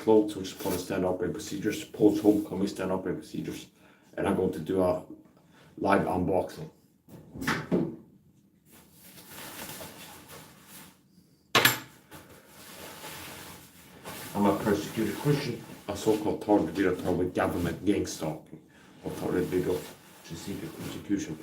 clothes, which is part of stand operating procedures, post homecoming stand operating procedures, and I'm going to do a live unboxing. I'm a persecuted Christian, a so-called targeted with government gang stalking, or targeted of secret persecution.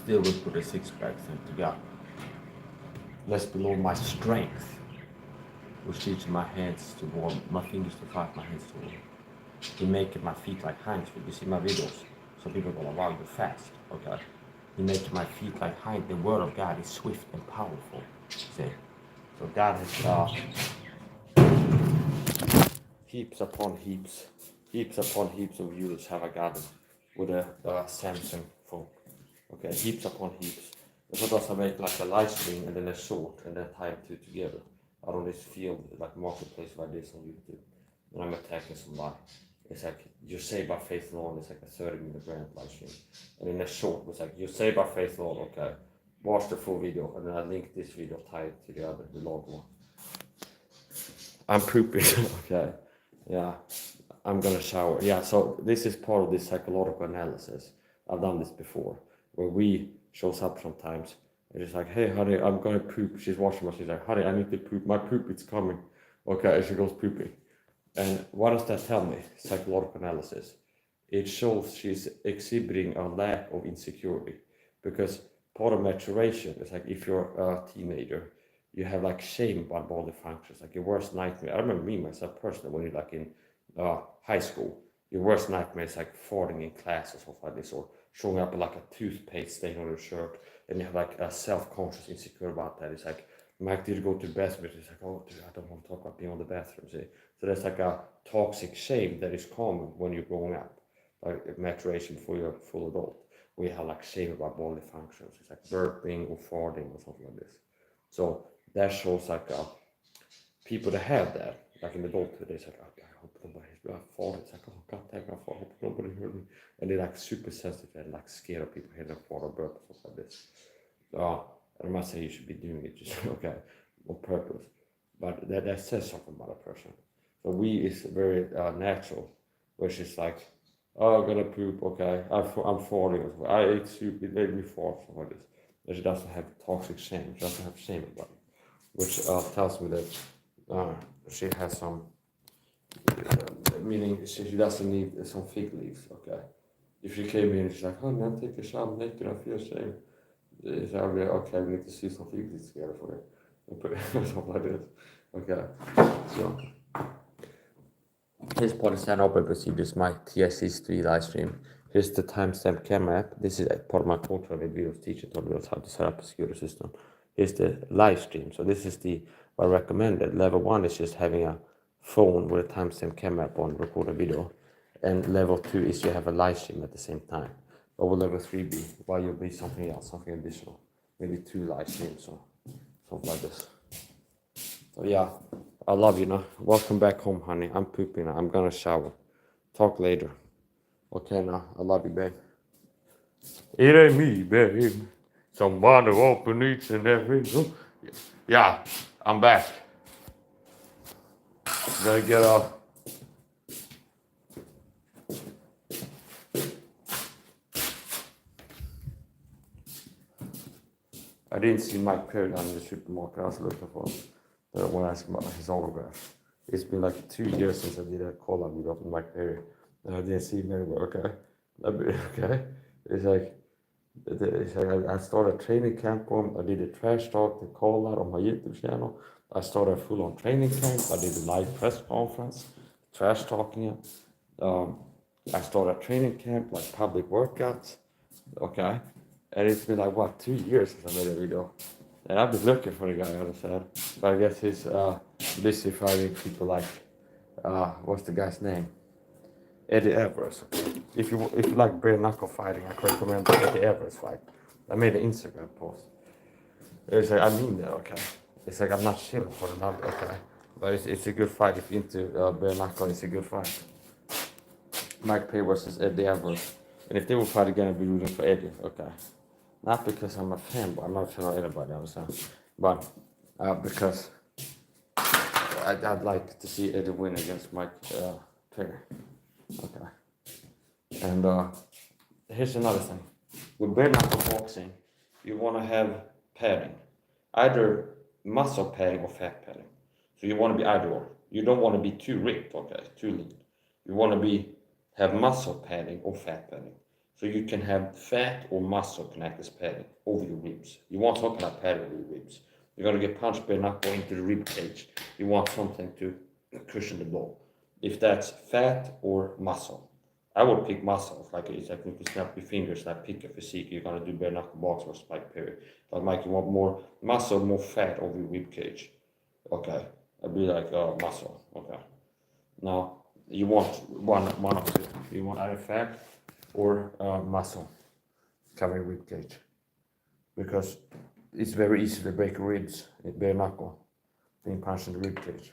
Still would put a 6-pack thing together. Less below my strength, which teaches my hands to warm, my fingers to fight, my hands to warm. He making my feet like hinds feet. You see my videos, so people go around you fast, okay? He making my feet like hind. The word of God is swift and powerful, see? So God has heaps upon heaps of viewers have I gotten with a Samsung phone. Okay, heaps upon heaps. Sometimes I make like a live stream and then a short and then tie two together out on this field, like marketplace like this on YouTube. And I'm attacking somebody. It's like, you're saved by faith alone. It's like a 30-minute grant live stream. And then a short was like, you're saved by faith alone. Okay, watch the full video. And then I link this video, tie it to the other, the long one. I'm pooping, okay. Yeah, I'm gonna shower. Yeah, so this is part of this psychological analysis. I've done this before, where we shows up sometimes. And it's like, hey, honey, I'm gonna poop. She's washing my. She's like, honey, I need to poop. My poop, it's coming. Okay, and she goes pooping. And what does that tell me? Psychological analysis. It shows she's exhibiting a lack of insecurity, because part of maturation is like, if you're a teenager, you have like shame about bodily functions. Like your worst nightmare. I remember me myself personally when you're like in high school. Your worst nightmare is like farting in class or something like this, or showing up with like a toothpaste stain on your shirt, and you have like a self-conscious insecure about that. It's like, Mike, did you go to the bathroom? It's like, oh, dude, I don't want to talk about being on the bathroom. See? So there's like a toxic shame that is common when you're growing up, like maturation before you're a full adult, where you have like shame about bodily functions. It's like burping or farting or something like this. So that shows like people that have that, like in adulthood, it's like, okay, I hope nobody's falling. It's like, oh, god damn, I hope nobody heard me. And they're like super sensitive and like scared of people hearing them fall or burp or something like this. I'm not saying you should be doing it just okay on purpose, but that says something about a person. So we is very natural, where she's like, oh, I'm gonna poop, okay, I'm falling, I ate soup, it made me fall, something like this. And she doesn't have toxic shame, she doesn't have shame about it, which tells me that she has some, meaning she doesn't need some fig leaves, okay. If she came in and she's like, honey, I'm taking a shower naked, I feel shame. So I'll be like, okay, we need to see some fig leaves together for it. And put something like this. Okay. So here's part of stand up procedures, my TSC3 live stream. Here's the timestamp camera app. This is part of my culture videos teaching tutorials how to set up a security system. Here's the live stream. So this is the what I recommended. Level 1 is just having a phone with a timestamp camera app on, record a video. And level 2 is you have a live stream at the same time. What will level 3 be? Well, you'll be something else, something additional. Maybe 2 live streams or something like this. So yeah, I love you now. Welcome back home, honey. I'm pooping now. I'm gonna shower. Talk later. Okay now, I love you, babe. It ain't me, babe. Somebody open each and every room. Yeah, I'm back. Gotta get off. I didn't see Mike Perry down in the supermarket. I was looking for him. When I asked about his autograph. It's been like 2 years since I did a collab with Mike Perry. And I didn't see him anywhere. Okay. Okay. It's like I started a training camp for him. I did a trash talk, the call out on my YouTube channel. I started a full-on training camp. I did a live press conference, trash talking it. I started a training camp, like public workouts. Okay. And it's been like, what, 2 years since I made a video. And I've been looking for the guy, I understand. But I guess he's busy fighting people like, what's the guy's name? Eddie Evers. If you like bare knuckle fighting, I recommend the Eddie Evers fight. I made an Instagram post. It's like, I mean that, okay. It's like I'm not shilling for another, okay. But it's a good fight. If you're into bare knuckle, it's a good fight. Mike Perry versus Eddie Evers. And if they will fight again, I'll be rooting for Eddie, okay. Not because I'm a fan, but I'm not telling anybody, understand. But because I'd like to see Eddie win against Mike Perry. Okay. And here's another thing. With bare knuckle boxing, you want to have padding. Either muscle padding or fat padding. So you want to be either or. You don't want to be too ripped, okay, too lean. You want to have muscle padding or fat padding. So you can have fat or muscle connect as padding over your ribs. You want some kind of padding over your ribs. You're going to get punched bare knuckle into the rib cage. You want something to cushion the blow. If that's fat or muscle. I would pick muscle. Like it's like if you snap your fingers and pick a physique, you're going to do bare knuckle box or Mike Perry. But Mike, you want more muscle, more fat over your rib cage. Okay. I'd be like muscle. Okay. Now, you want one of two. You want either fat or muscle covering rib cage, because it's very easy to break ribs in bare knuckle being punched in the rib cage.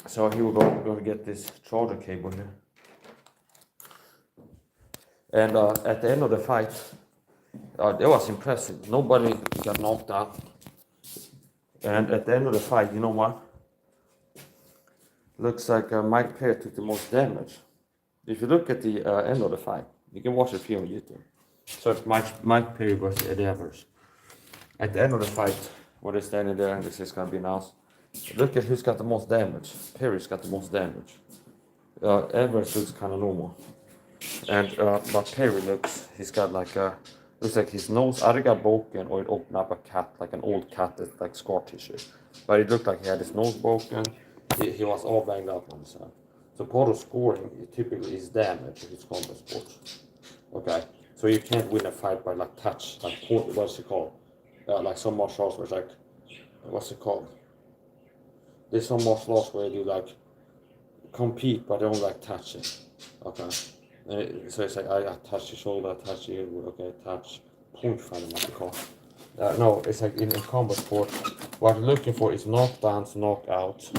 So here we're going to get this charger cable here, and at the end of the fight, it was impressive. Nobody got knocked out, and at the end of the fight, you know what? Looks like Mike Perry took the most damage. If you look at the end of the fight, you can watch it here on YouTube. So it's Mike Perry versus Eddie Evers. At the end of the fight, when they're standing there and this is going to be announced, look at who's got the most damage. Perry's got the most damage. Evers looks kind of normal. And but Perry he's got like looks like his nose either got broken or it opened up a cut, like an old cut that's like scar tissue. But it looked like he had his nose broken. He was all banged up on his side. So part of scoring typically is damage in combat sports. Okay, so you can't win a fight by like touch, like what's it called? Like some martial arts where it's like, what's it called? There's some martial arts where you like compete but they don't like touch it. Okay, so it's like I touch your shoulder, I touch you, okay, touch, point fighting what you call. No, it's like in combat sport, what you're looking for is knockdowns, knockouts.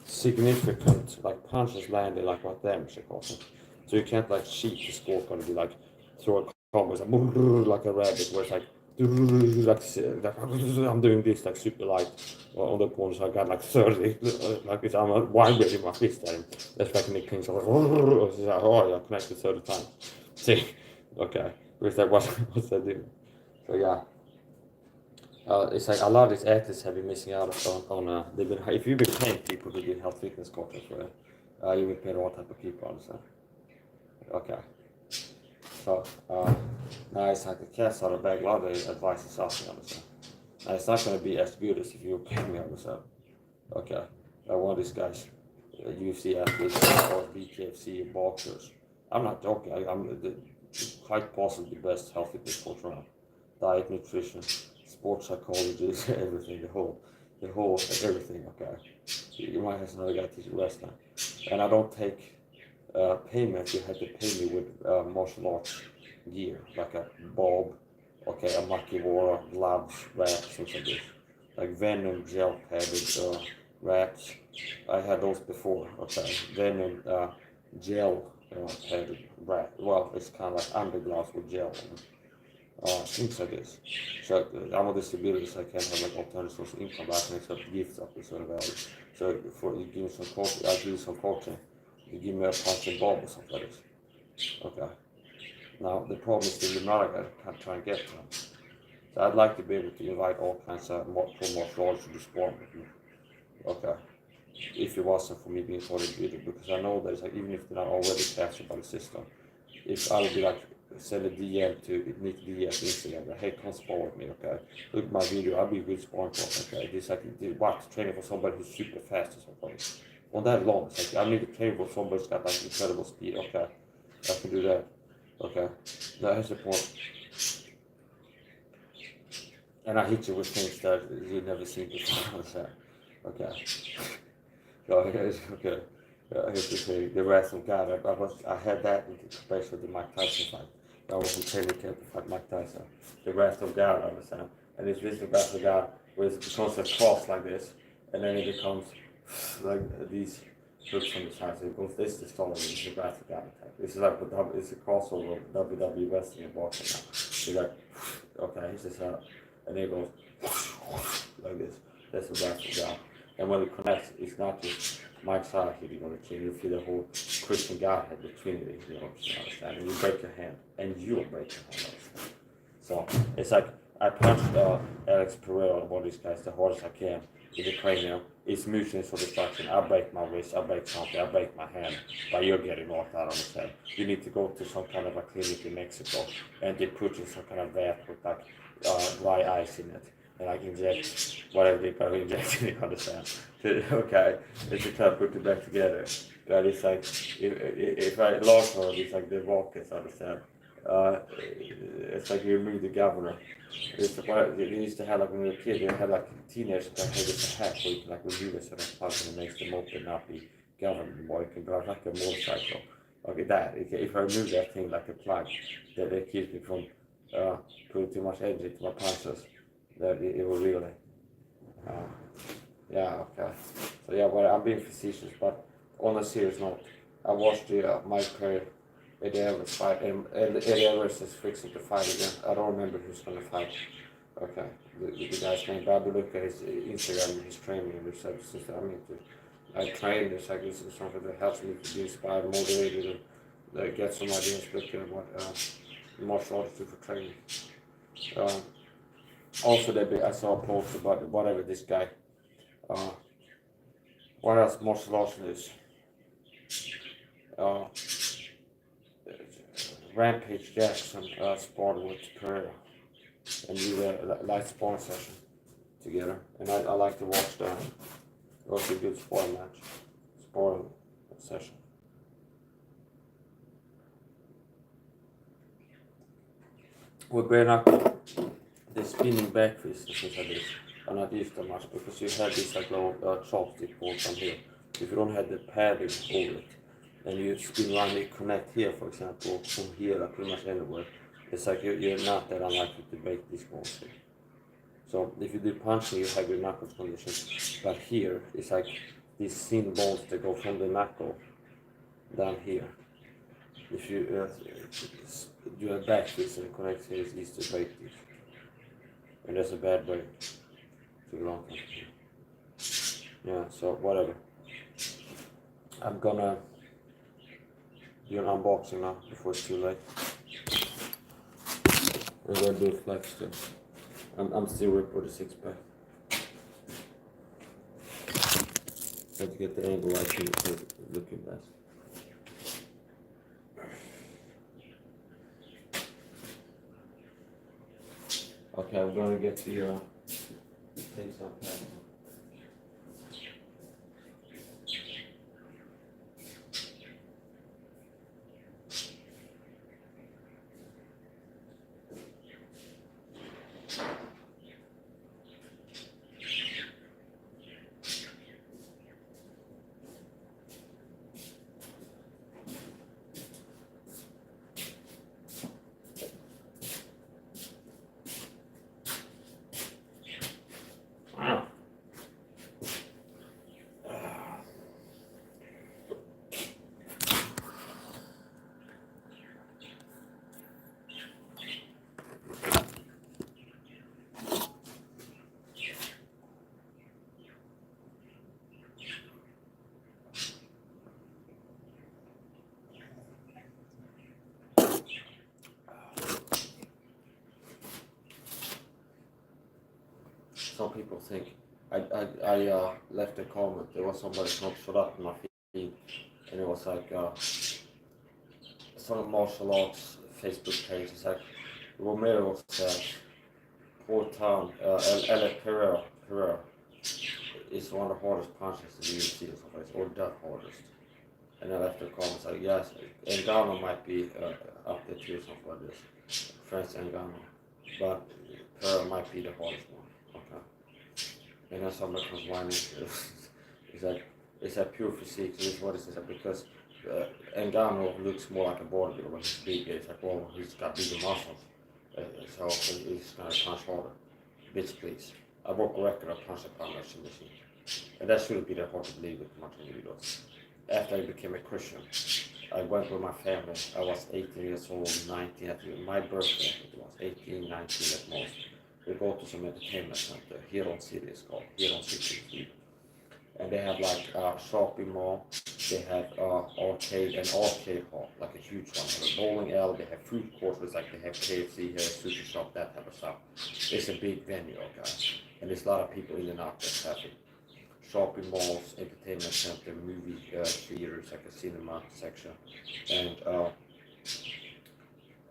Significant like punches landed like what damage it caused. So you can't like cheat the score gonna be like throw a combo like a rabbit where it's like I'm doing this like super light on the opponent, so I got like 30 like it's I'm vibrating my fist at him. That's like Nick King, so oh yeah, connected 30 times. See, okay, what's that doing? So yeah. It's like a lot of these athletes have been missing out on they've been, if you've been paying people to do health fitness coaches for it, you've been paying all type of people, understand? Okay. So now it's like the cat's out of the bag. A lot of the advice is something, understand? Now it's not going to be as good as if you were paying me, understand? Okay. One of these guys, UFC athletes or BKFC boxers. I'm not joking. I'm quite possibly the best health fitness coach around. Diet, nutrition, sports psychology, everything, the whole everything, okay. You might have another guy teaching wrestling. And I don't take payment. You have to pay me with martial arts gear, like a bob, okay, a makivora, gloves, wraps, things like this. Like Venom gel padded wraps. I had those before, okay. Venom gel padded wrap. Well, it's kind of like underglass with gel on it. Things like this. Så jag måste stability så I can have like alternative source of income, but I can accept gifts up to sort of value. So for you give me some coaching, I do some coaching. You give me a punch bob or something like this. Okay. Now the problem is that you're not gonna try and get to them. So I'd like to be able to invite all kinds of more large to the sport with me. Okay. If it wasn't for me being so individual, because I know that it's like even if they're not already captured by the system, if I would be like send a DM to Nick DS Instagram, like, hey, come spar with me, okay? Look at my video, I'll be a good sparring partner, okay? This like what training for somebody who's super fast or something. On that long, it's like I need to train for somebody who's got like incredible speed, okay? I can do that. Okay. Now here's the point. And I hit you with things that you've never seen before. Okay. So here's okay. Here's the thing. The wrath of God. I had that in comparison with the Mike Tyson fight. I was in training camp to fight Mike Tyson. The wrath of God, I understand. And it's this the wrath of God where it becomes a cross like this, and then it becomes like these hooks on the side. So it goes this the story. It's the wrath of God attack. This is like it's a crossover of WWE wrestling and boxing now. So you're like, okay, here's this up, and then it goes like this. That's the wrath of God. And when it connects, it's not just Mike SAHA hitting on the chin, you feel the whole Christian Godhead, the Trinity, you know, understand? And you break your hand, and you'll break your hand, understand? So it's like I punched Alex Pereira, one of these guys, the hardest I can in the cranium. It's mutual for destruction. I break my wrist, I break something, I break my hand, but you're getting knocked out on the head. You need to go to some kind of a clinic in Mexico, and they put you some kind of vat with like dry ice in it. And I can inject whatever they probably injecting, you understand? Okay, it's a kind of put it back together. But it's like, if I lost her, it's like the rockets, understand? It's like you remove the governor. It's what they used to have like when we were a kid, they had like teenagers that had this hat where you can like remove it so that plug and it makes them open and not be governed anymore. You can drive like a motorcycle. Okay, that. If I remove that thing like a plug, that keeps me from putting too much energy into my punches. That it will really, yeah, okay. So yeah, but I'm being facetious, but on a serious note, I watched the Mike Perry, Eddie Everest fight, and Eddie Everest is fixing to fight again. I don't remember who's gonna fight. Okay, the guy's name, but I look at his Instagram, his training, and research since I train. It's like this is something that helps me to be inspired, motivated, and get some ideas looking at what martial arts do for training. Also, I saw a post about whatever this guy. What else martial arts news? Rampage Jackson sparred with Pereira, and we did a light sparring session together. And I like to watch that. It was a good sparring session. With bare knuckle, the spinning back fist and things like this are not used that much because you have this like little chopstick bolt on here. If you don't have the padding over it, and you spin around it, connect here, for example, from here, like pretty much anywhere, it's like you're not that unlikely to break these bones here. So if you do punching, you have your knuckles condition, but here it's like these thin bones that go from the knuckle down here. If you do a back fist and connect here, it's easy to break these. And that's a bad break. Took a long time. Yeah, so whatever. I'm gonna do an unboxing now before it's too late. I'm gonna do a flex still. I'm still ripped with a 6-pack. Have to get the angle right here to looking best. Okay, I'm gonna get the things unpacked. some people think I left a comment. There was somebody not showed up in my feed, and it was like some martial arts Facebook page. It's like Romero says, poor town, L. Pereira is one of the hardest punches in the UFC or something, or the hardest. And I left a comment like, yes, Ngannou might be up there too, something like this. French Ngannou, but Pereira might be the hardest one. Okay. And then somebody comes whining. It's like pure physique. So this is what it is, because Ngannou looks more like a bodybuilder when he's big. It's like, well, he's got bigger muscles, so he's gonna punch harder. Bitch, please. I broke a record of punch a pound machine, and that shouldn't be that hard to believe with punching videos. After I became a Christian, I went with my family. I was 18 years old, 19. I think my birthday, it was 18, 19 at most. We go to some entertainment center here on City, it's called here on City, and they have like shopping mall. They have arcade hall, like a huge one. They have a bowling alley. They have food courts, like they have KFC here, sushi shop, that type of stuff. It's a big venue, okay, and there's a lot of people in and out that traffic. Shopping malls, entertainment center, movie theaters, like a cinema section, and all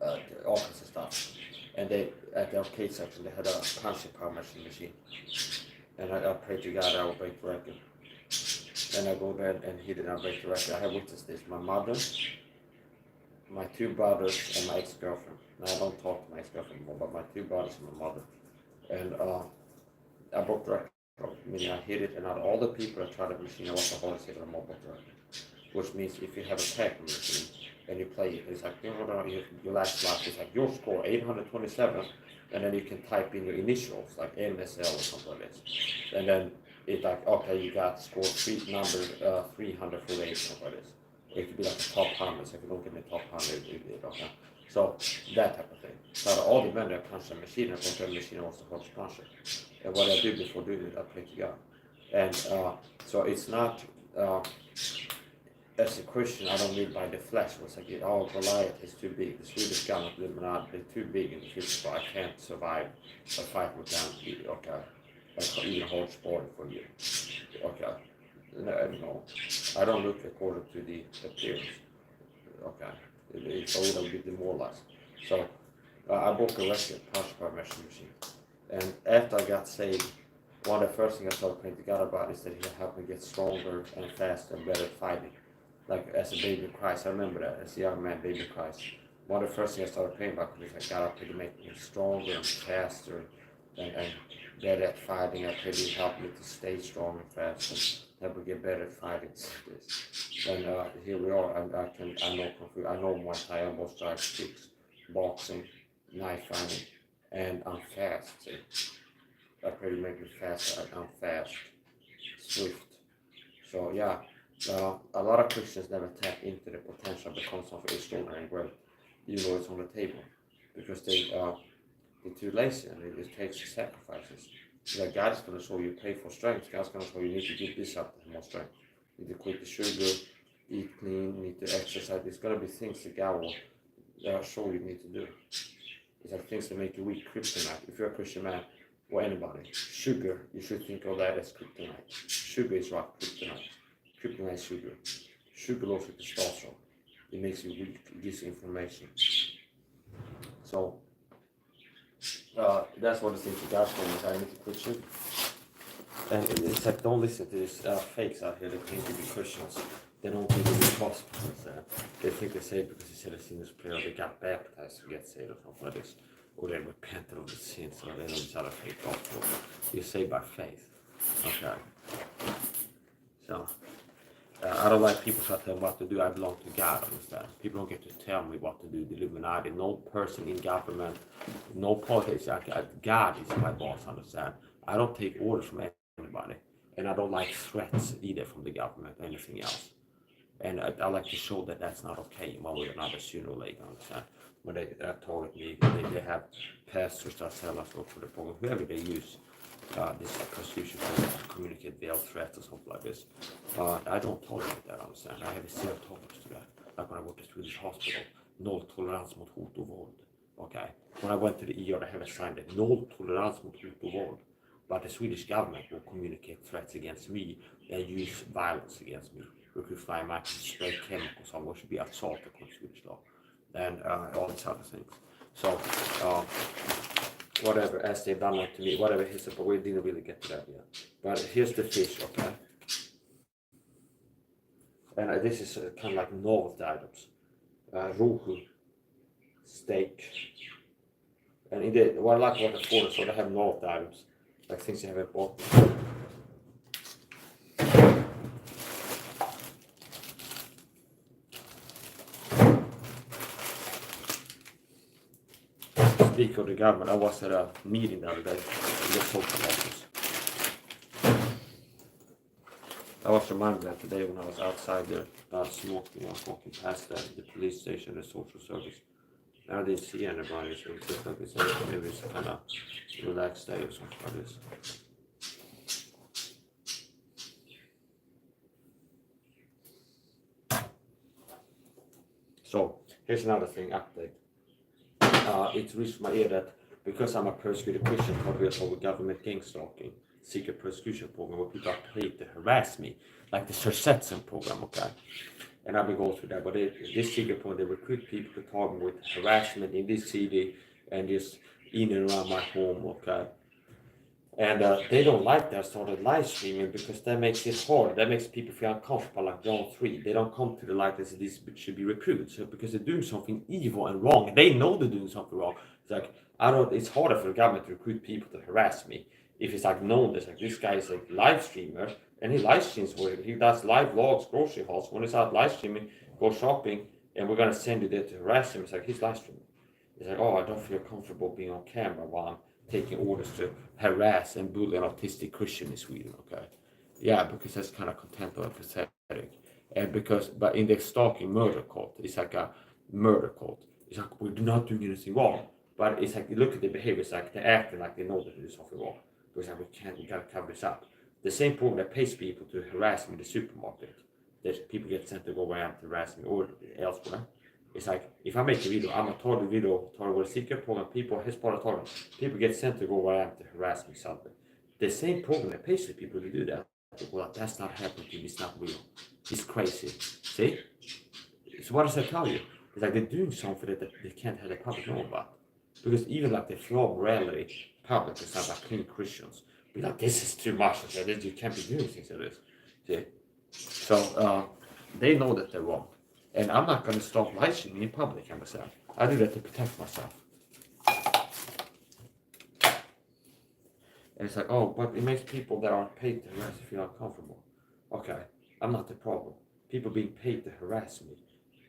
kinds of stuff. And they, at the arcade section, they had a punching power machine. And I prayed to God I would break the record. And I go there and hit it and I break the record. I have witnessed this. My mother, my two brothers, and my ex-girlfriend. Now I don't talk to my ex-girlfriend anymore, but my two brothers and my mother. And I broke the record. Meaning I hit it, and out of all the people that tried the machine, I was the hardest hitter on my broke the record. Which means if you have a tag machine and you play it, it's like, your last slot is like your score 827, and then you can type in your initials like NSL or something like this, and then it's like, okay, you got score number 348 something like this. It could be like a top 100, so if you don't get in the top 100, you did, okay. So that type of thing. So out of all the men that punched the machine, I thought the machine was the hardest puncher. And what I do before doing it, I pray to God. And so it's not. As a Christian, I don't live by the flesh. It's like, oh, Goliath is too big. The Swedish gun of Illuminati, they're too big in the physical. I can't survive a fight with them. Okay, like even hold sport for you. Okay, no, I don't look according to the appearance. Okay, it's a little bit demoralized. So I broke a record, punch by machine. And after I got saved, one of the first things I started praying to God about is that He'll help me get stronger and faster and better at fighting. Like as a baby in Christ, I remember that as a young man, baby in Christ. One of the first things I started praying about was like, God, I pray to make me stronger and faster and better at fighting. I pray to help me to stay strong and fast and help me get better at fighting. And here we are. I know Kung Fu, I know Muay Thai, elbow strikes, kicks, boxing, knife fighting, and I'm fast. See? I pray to make me faster. I'm fast, swift. So yeah. A lot of Christians never tap into the potential to become something extraordinary and great, even though it's on the table, because they're too lazy and it takes sacrifices. Like God is going to show you pay for strength. God's going to show you need to give this up to have more strength. You need to quit the sugar, eat clean, need to exercise. There's going to be things that God will show you need to do. It's like things that make you weak, kryptonite. If you're a Christian man or anybody, sugar, you should think of that as kryptonite. Sugar is like kryptonite. Kryptonite sugar. Sugar lowers your testosterone. It makes you weak. It gives you inflammation. So that's one of the things that God's saying is I need to quit sugar. And it's like, don't listen to these fakes out here that think to be Christians. They don't think it's possible. They think they say because they said a sinner's prayer, they got baptized to get saved or something like this. Or they repented of the sins, or they know each other faith gospel. You're saved by faith. Okay. So I don't like people try to tell me what to do. I belong to God, understand? People don't get to tell me what to do. The Illuminati, no person in government, no politics. God is my boss, understand? I don't take orders from anybody. And I don't like threats either from the government or anything else. And I like to show that that's not okay one way or another, sooner or later, understand? When they target me, they have pastors that tell us go for the program, whoever they use. This because you should communicate veiled threats or something like this. I don't tolerate that, understand? I have a zero tolerance to that. Like when I worked at Swedish hospital, noll tolerans mot hot och våld. Okay? When I went to the ER, I have a sign that noll tolerans mot hot och våld. but the Swedish government will communicate threats against me and use violence against me. Recruit flying might spray chemicals on what should be assault according to Swedish law, and all these other things. So, whatever, as they've done that to me, whatever he said, but we didn't really get to that yet. But here's the fish, okay? And this is kind of like novelty items. Rohu, steak. And in the, what I like about the forest, so they have novelty items, like things you haven't bought. Speaking of the government, I was at a meeting the other day in the social office. I was reminded that today when I was outside there smoking, I was walking past the police station, the social service. I didn't see anybody, so it's just like it's maybe it's a kind of relaxed day or something like this. So here's another thing, update. It's reached my ear that because I'm a persecuted Christian, probably over government gang stalking, secret persecution program where people are paid to harass me, like the Sörsetsen program, okay? And I've been going through that, but this secret program, they recruit people to target with harassment in this city and just in and around my home, okay? And they don't like that sort of live streaming because that makes it hard. That makes people feel uncomfortable, like John 3. They don't come to the light as this should be recruited. So because they're doing something evil and wrong, and they know they're doing something wrong. It's like it's harder for the government to recruit people to harass me if it's like known as like this guy is a live streamer and he live streams where he does live vlogs, grocery hauls. When he's out live streaming, go shopping, and we're gonna send you there to harass him. It's like he's live streaming. It's like, oh, I don't feel comfortable being on camera while I'm taking orders to harass and bully an autistic Christian in Sweden, okay? Yeah, because that's kind of contemptible and pathetic. And but in the stalking murder cult, it's like a murder cult. It's like, we're not doing anything wrong. But it's like, you look at the behavior, it's like they're acting like they know that there's something wrong. But it's like, we gotta cover this up. The same program that pays people to harass me in the supermarket, that people get sent to go around to harass me or elsewhere. It's like, if I make a video, I'm a target video, target with a secret program, his part of target, people get sent to go around to harass me something. The same program that pays the people to do that, well, that's not happening to me, it's not real. It's crazy. See? So what does that tell you? It's like they're doing something that they can't have the public know about. Because even like the flow morality, public is not like clean Christians. Be like, this is too much, you can't be doing things like this. See? So they know that they're wrong. And I'm not going to stop live streaming in public, I myself. I do that to protect myself. And it's like, oh, but it makes people that aren't paid to harass you feel uncomfortable. Okay, I'm not the problem. People being paid to harass me,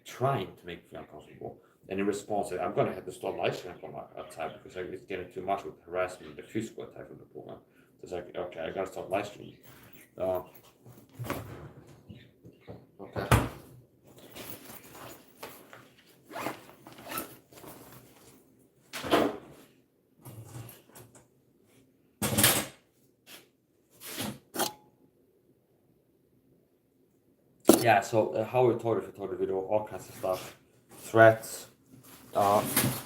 trying to make me feel uncomfortable. And in response, I'm going to have to stop live streaming from outside because it's getting too much with harassment, the physical attack of the program. So it's like, okay, I got to stop live streaming. Okay. Yeah, so how we told the video, all kinds of stuff, threats,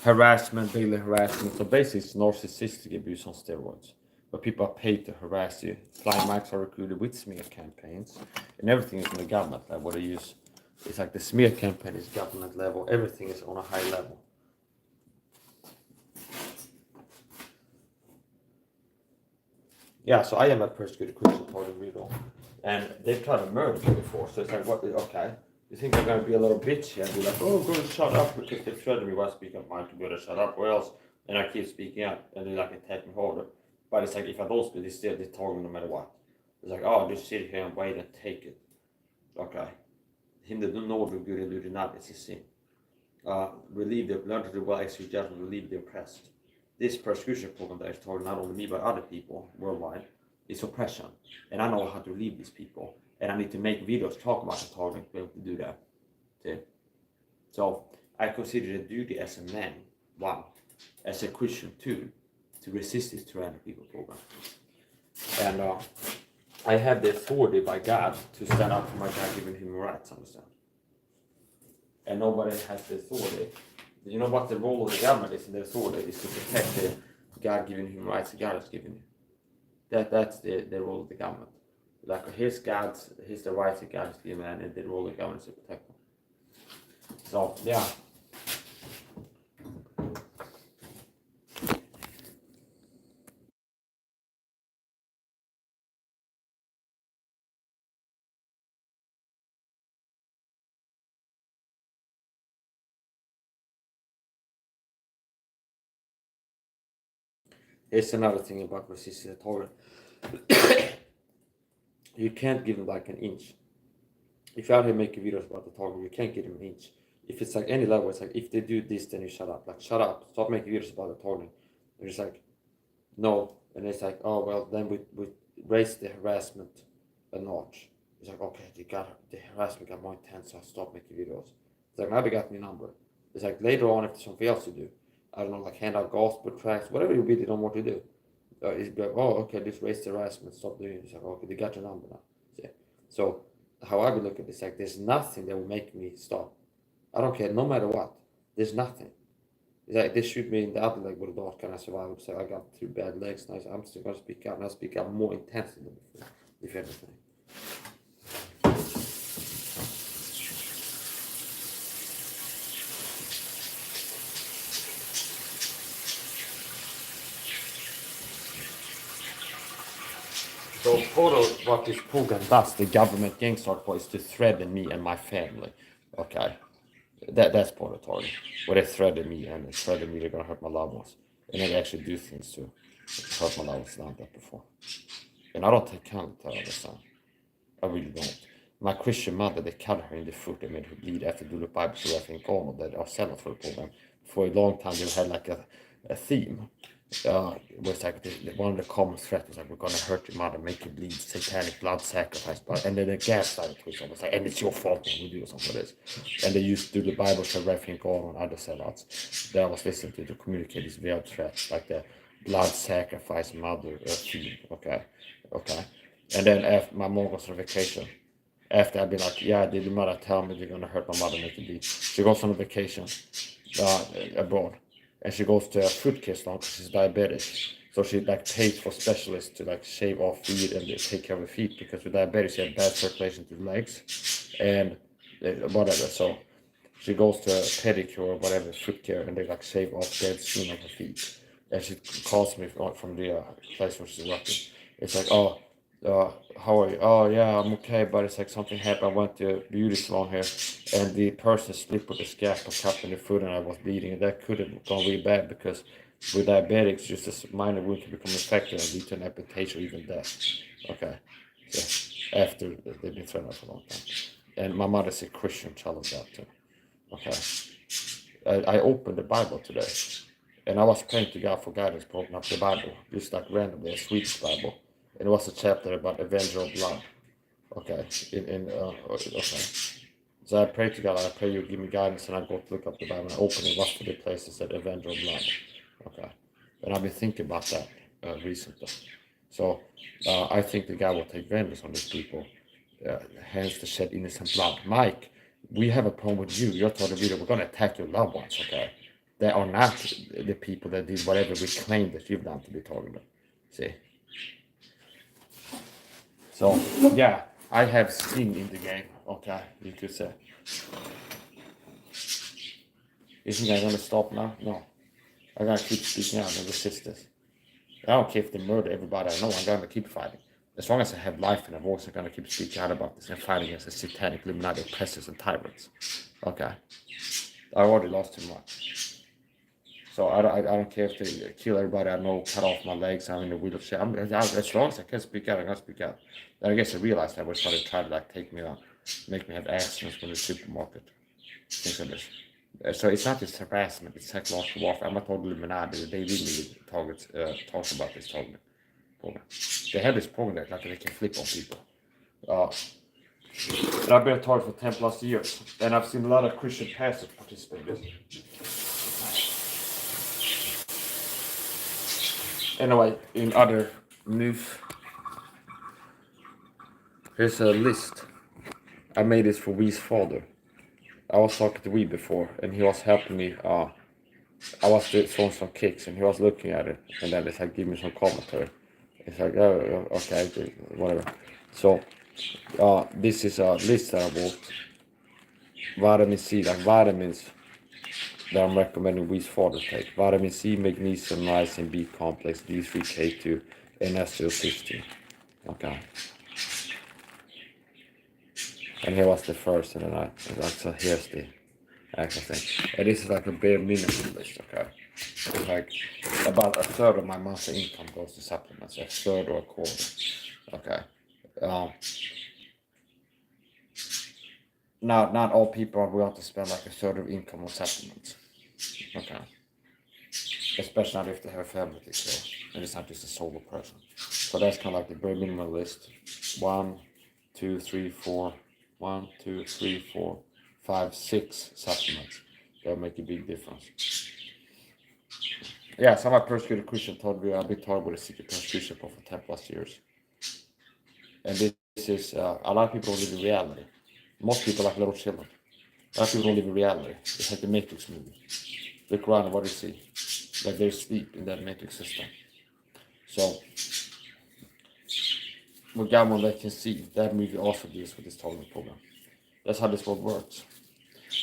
harassment, daily harassment. So basically, it's narcissistic abuse on steroids, where people are paid to harass you. Flying mics are recruited with smear campaigns, and everything is on the government level. What they use, it's like the smear campaign is government level. Everything is on a high level. Yeah, so I am a persecuted Christian part of Rido. And they've tried to murder me before, so it's like, what, okay. You think I'm going to be a little bitchy and be like, oh, go and shut up, because they threatened me while speaking up, to go to shut up, or else, and I keep speaking up, and they like attack me harder. But it's like, if I don't speak, they target me no matter what. It's like, oh, just sit here and wait and take it. Okay. Him that don't know the good and do the not, it's a sin. Learn to do well, execute judgment, relieve the oppressed. This persecution program that is targeted not only me, but other people worldwide, is oppression. And I know how to relieve these people. And I need to make videos talk about the target to be able to do that. See? So I consider the duty as a man, one, as a Christian, two, to resist this tyrannical people program. And I have the authority by God to stand up for my God-given human rights, understand? And nobody has the authority. You know what the role of the government is in the authority is to protect the God-given human rights that God has given you. That's the role of the government. Like his the rights of God's given man, and the role of the government is to protect them. So yeah. Here's another thing about resisting authority. You can't give them like an inch. If you're out here making videos about the target, you can't give them an inch. If it's like any level, it's like if they do this, then you shut up. Like shut up, stop making videos about the target. They're just like, no, and it's like, oh well, then we raise the harassment a notch. It's like, okay, the harassment got more intense, so I stopped making videos. It's like, now they got me number. It's like later on, if there's something else to do, I don't know, like hand out gospel tracts, whatever you really don't want to do. It's like, oh, okay, just raise the harassment, stop doing it. It's like, okay, they got your number now. See? So, how I would look at this, like, there's nothing that will make me stop. I don't care, no matter what. There's nothing. It's like, they shoot me in the other leg with a dart, can I survive? So I got 2 bad legs, and I'm still going to speak out, and I'll speak out more intensely than before, if anything. So part of what this program does, the government gang start for, is to threaten me and my family. Okay, that's part of target. Where they threaten me and they're gonna hurt my loved ones, and then they actually do things to hurt my loved ones. Done that before, and I don't take kindly to this. I really don't. My Christian mother, they cut her in the foot, they made her bleed after doing the Bible, so I think all of that are selling for the program. For a long time, they had like a theme. It was like one of the common threats was like, we're gonna hurt your mother, make you bleed, satanic blood sacrifice, and then the gaslighting twist was like, and it's your fault when we do something like this. And they used to do the Bible for Reverend Gordon and other sellouts. That I was listening to communicate these veiled threats, like the blood sacrifice mother theme. Okay. And then after my mom goes on vacation, after I've been like, yeah, did your mother tell me you're gonna hurt my mother, make you bleed? She goes on a vacation abroad. And she goes to a foot care salon because she's diabetic. So she like pays for specialists to like shave off feet and take care of her feet, because with diabetes she has bad circulation to the legs and whatever. So she goes to a pedicure or whatever, foot care, and they like shave off dead skin of her feet. And she calls me from the place where she's working. It's like, oh, how are you? Oh yeah, I'm okay, but it's like something happened. I went to a beauty salon here, and the person slipped with the scalpel cut in the foot, and I was bleeding. And that could have gone really bad, because with diabetics, just a minor wound can become infected and lead to an amputation or even death. Okay, so after they've been threatened for a long time. And my mother's a Christian child of God too. Okay, I opened the Bible today, and I was praying to God for guidance, to open up the Bible, just like randomly, a Swedish Bible. And it was a chapter about Avenger of Blood. Okay, okay. So I prayed to God, I pray you give me guidance, and I go to look up the Bible, and I opened it, was to the place that said Avenger of Blood. Okay, and I've been thinking about that recently. So I think the God will take vengeance on these people, hence the shed innocent blood. Mike, we have a problem with you. You're told the video, we're going to attack your loved ones, okay? They are not the people that did whatever we claim that you've done to be talking about. See? So, yeah, I have skin in the game, okay, you could say. Isn't that going to stop now? No. I'm going to keep speaking out and resist this. I don't care if they murder everybody I know, I'm going to keep fighting. As long as I have life and a voice, I'm going to keep speaking out about this and fight against the satanic Illuminati oppressors and tyrants. Okay. I already lost too much. So I don't care if they kill everybody I know, cut off my legs, I'm in a wheelchair. As long as I can speak out, I'm going to speak out. Then I guess I realized that was somebody tried to like take me out, make me have accidents in the supermarket. Things like this. So it's not just harassment, it's psychological warfare. I'm not told Illuminati, they really talk about this program. They have this program that like they can flip on people. And I've been a target for 10 plus years, and I've seen a lot of Christian pastors participate in this. Anyway, in other news, here's a list. I made this for Wee's father. I was talking to Wee before, and he was helping me. I was throwing some kicks, and he was looking at it, and then they said, give me some commentary. It's like, oh, okay, whatever. So, this is a list that I bought. Vitamin C, like vitamins that I'm recommending Wee's father take. Vitamin C, magnesium, niacin, B complex, D3, K2, and SO15. Okay. And here was the first, and then so here's the actual thing. And this is like a bare minimum list, okay? It's like about a third of my monthly income goes to supplements, a third or a quarter. Okay. Not all people are willing to spend like a third of income on supplements. Okay. Especially not if they have a family to care, and it's not just a solo person. So that's kind of like the bare minimum list. 1, 2, 3, 4. 1, 2, 3, 4, 5, 6 supplements. That'll make a big difference. Yeah, some of my persecuted Christian told me I've been told with a secret persecution for 10 plus years. And this is, a lot of people don't live in reality. Most people are like little children. A lot of people don't live in reality. It's like the Matrix movie. Look around and what do you see? Like they're asleep in that Matrix system. So, what God won't let you see, that movie also deals with this tolerance program. That's how this world works.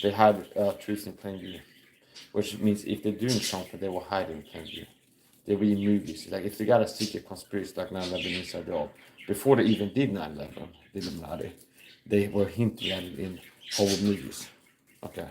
They hide truth in plain view. Which means if they're doing something, they will hide it in plain view. They will in movies. Like if they got a secret conspiracy like 9/11 inside job, before they even did 9/11, the Illuminati, they were hinting at it in Hollywood movies. Okay.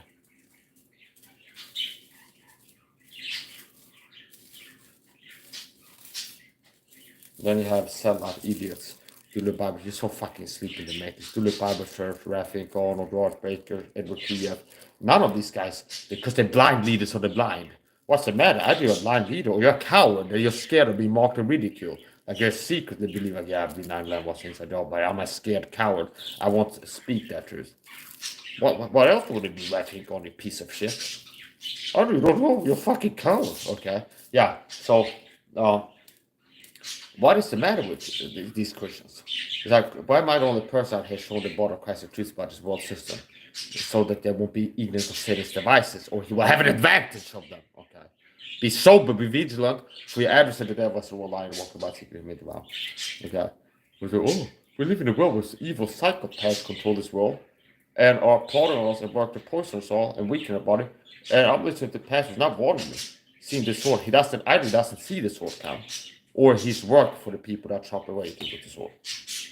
Then you have sellout idiots. Dulip Bible, you're so fucking asleep in the matrix. Dulip Bible Church, Rafik, Arnold, George Baker, Edward Kiev. None of these guys, because they're blind leaders or they're blind. What's the matter? Either you're a blind leader or you're a coward and you're scared of being mocked and ridiculed. Like you're secretly believing, yeah, the 9/11 was inside job, but I'm a scared coward. I want to speak that truth. What else would it be, Rafik, on you piece of shit? I don't know. You're fucking coward. Okay. Yeah. So, what is the matter with these Christians? It's like, why am I the only person out here showing the body of Christ the truth about this world system? So that they won't be ignorant of Satan's devices, or he will have an advantage of them. Okay. Be sober, be vigilant, for your adversary the devil is a liar and walk about secret and mid around. Okay. We say, oh, we live in a world where evil psychopaths control this world and are plotting on us and work to poison us all and weaken our body. And I'm listening to pastors not warning me, seeing the sword. He either doesn't see the sword come, or he's worked for the people that chop away to with the sword.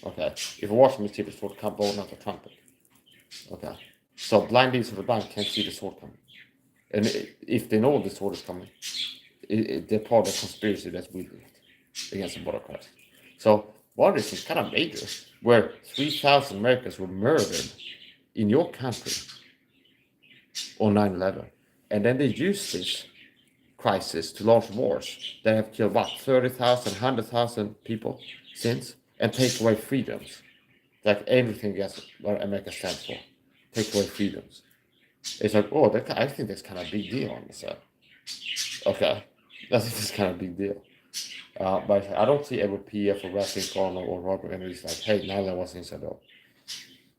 Okay. If a watchman see the sword come, blow not the trumpet. Okay. So blind leaders of the blind can't see the sword coming. And if they know the sword is coming, they're part of a conspiracy that's wielded against the body of Christ. So one of these things kind of major, where 3,000 Americans were murdered in your country on 9/11. And then they used this crisis to launch wars that have killed, what, 30,000, 100,000 people since, and take away freedoms. Like everything else what America stands for. Take away freedoms. It's like, oh, I think that's kind of a big deal on this side. Okay. I think that's kind of a big deal. But I don't see Edward P.F. or Rafik Arnold or Robert Henry. It's like, hey, Nyla was inside out.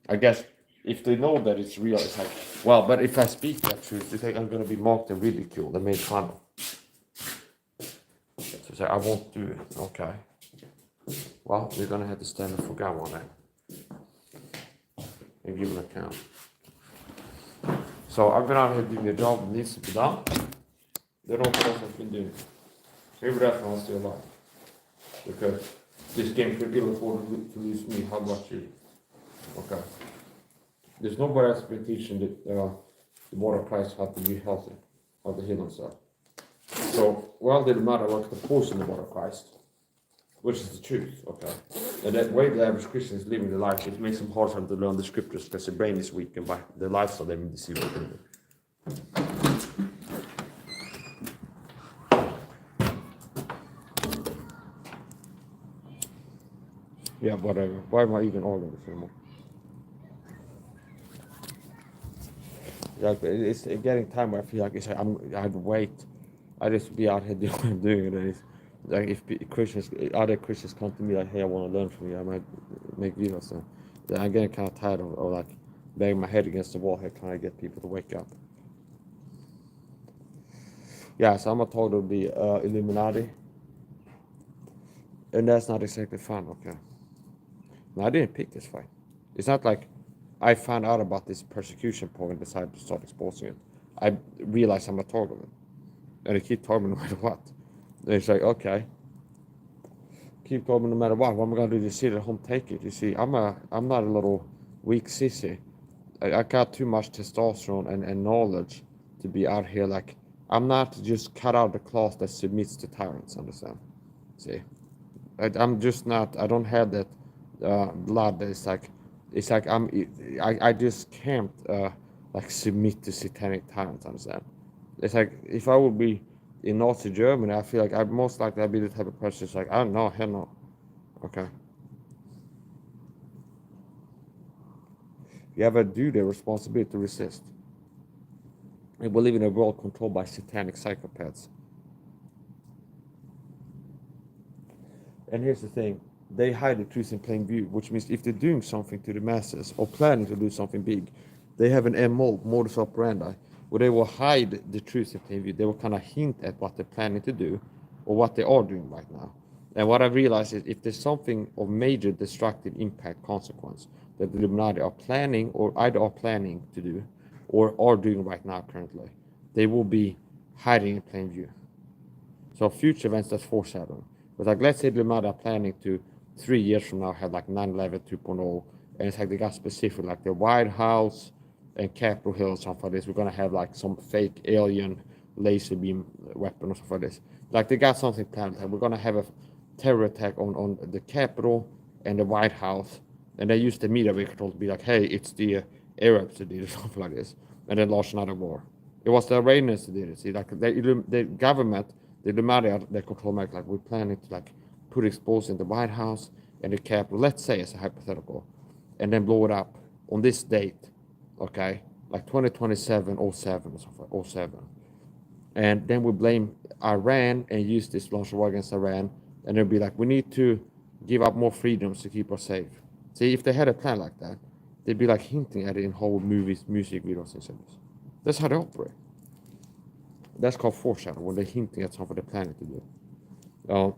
I guess if they know that it's real, it's like, well, but if I speak that truth, they think I'm going to be mocked and ridiculed and made fun of. So it's like, I won't do it. Okay. Well, we're going to have to stand up for God one day and give an account. So I've been out here doing a job that needs to be done. They don't know what I've been doing. Maybe that's why I'm still alive. Because this game could ill afford to lose me. How about you? Okay. There's nobody else been teaching the water Christ how to be healthy, how to heal himself. So, well, did the matter what the poison the water of Christ, which is the truth, okay? And that way the average Christian is living the life, it makes them hard for them to learn the scriptures because their brain is weak and by the lifestyle they've been deceived with. Yeah, whatever. Why am I even arguing this anymore? Like, it's getting time where I feel like I have to wait. I just be out here doing what I'm doing. And it's, like if other Christians come to me like, hey, I want to learn from you, I might make videos. So then I'm getting kind of tired of like banging my head against the wall here trying to get people to wake up. Yeah, so I'm gonna talk to the Illuminati And that's not exactly fun, okay? Now, I didn't pick this fight. It's not like I found out about this persecution point and decided to start exposing it. I realized I'm a target of it. And they keep targeting no matter what. And it's like, okay, keep going no matter what. What am I gonna do? Just sit at home, take it. You see, I'm not a little weak sissy. I got too much testosterone and knowledge to be out here. Like, I'm not just cut out of the cloth that submits to tyrants. Understand? See, I'm just not. I don't have that blood. That is like, it's like I just can't like submit to satanic tyrants. Understand? It's like if I would be in Nazi Germany, I feel like I'd most likely I'd be the type of person that's like, I don't know, hell no. Okay. You have a duty, a responsibility to resist. And we live in a world controlled by satanic psychopaths. And here's the thing, they hide the truth in plain view, which means if they're doing something to the masses or planning to do something big, they have an MO, modus operandi, where they will hide the truth in plain view. They will kind of hint at what they're planning to do or what they are doing right now. And what I realized is if there's something of major destructive impact consequence that the Illuminati are planning or either are planning to do or are doing right now currently, they will be hiding in plain view. So future events, that's foreshadowing. But like, let's say the Illuminati are planning to 3 years from now have like 9/11 2.0, and it's like they got specific, like the White House and Capitol Hill and stuff like this. We're gonna have like some fake alien laser beam weapon or stuff like this. Like they got something planned. Like we're gonna have a terror attack on the Capitol and the White House, and they use the media control to be like, hey, it's the Arabs that did it, something like this, and then launch another war. It was the Iranians that did it. See, like the government, the Illuminati, they control America. Like we're planning to like put explosives in the White House and the Capitol. Let's say it's a hypothetical, and then blow it up on this date, okay, like 2027, 07 or something, 07. And then we blame Iran and use this launch war against Iran, and they'll be like, we need to give up more freedoms to keep us safe. See, if they had a plan like that, they'd be like hinting at it in whole movies, music videos, and such. That's how they operate. That's called foreshadowing, when they're hinting at something they're planning to do.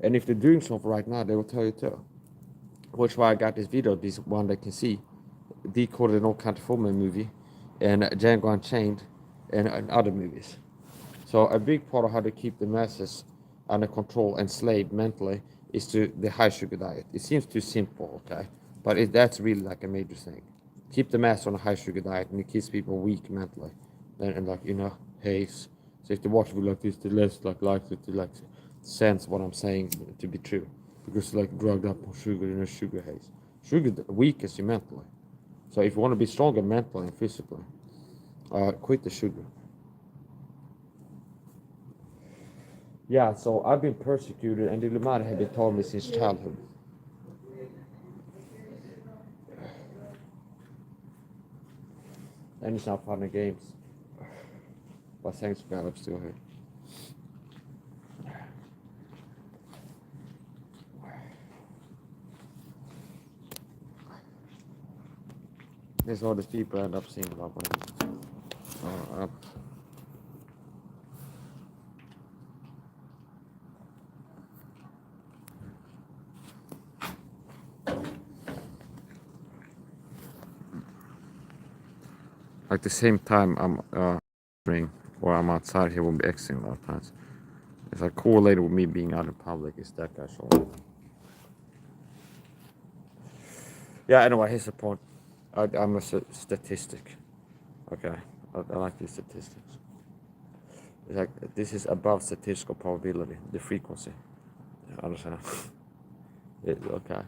And if they're doing something right now, they will tell you too. Which is why I got this video, this one they can see, decoded an old counterfeit movie, and Django Unchained, and other movies. So a big part of how to keep the masses under control, enslaved mentally, is to the high sugar diet. It seems too simple, okay, but that's really like a major thing. Keep the mass on a high sugar diet, and it keeps people weak mentally, and like haze. So if they watch a video like this, they're less likely to like sense what I'm saying to be true, because like drugged up on sugar in a sugar haze. Sugar weakens you mentally. So if you want to be stronger mentally and physically, quit the sugar. Yeah, so I've been persecuted, and the Illuminati have been told me since childhood. And it's not fun and games. But thanks God, I'm still here. This is all these people end up seeing about when like the same time I'm or I'm outside here will be exiting a lot of times. It's like correlated with me being out in public is that guy showing. Yeah, anyway, here's the point. I'm a statistic. Okay, I like these statistics. It's like this is above statistical probability, the frequency. I understand. Okay.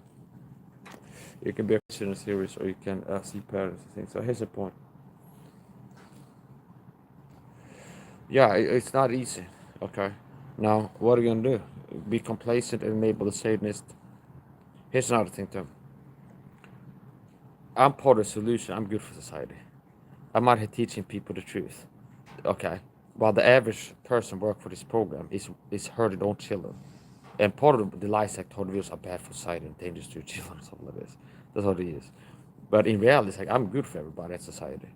You can be a question in series, or you can see patterns and things. So here's the point. Yeah, it's not easy. Okay. Now, what are you gonna do? Be complacent and enable the Satanist? Here's another thing too. I'm part of the solution. I'm good for society. I'm out here teaching people the truth. Okay. While the average person work for this program is hurting their own children. And part of the lies I told views are bad for society and dangerous to children and stuff like this. That's what it is. But in reality, it's like I'm good for everybody in society.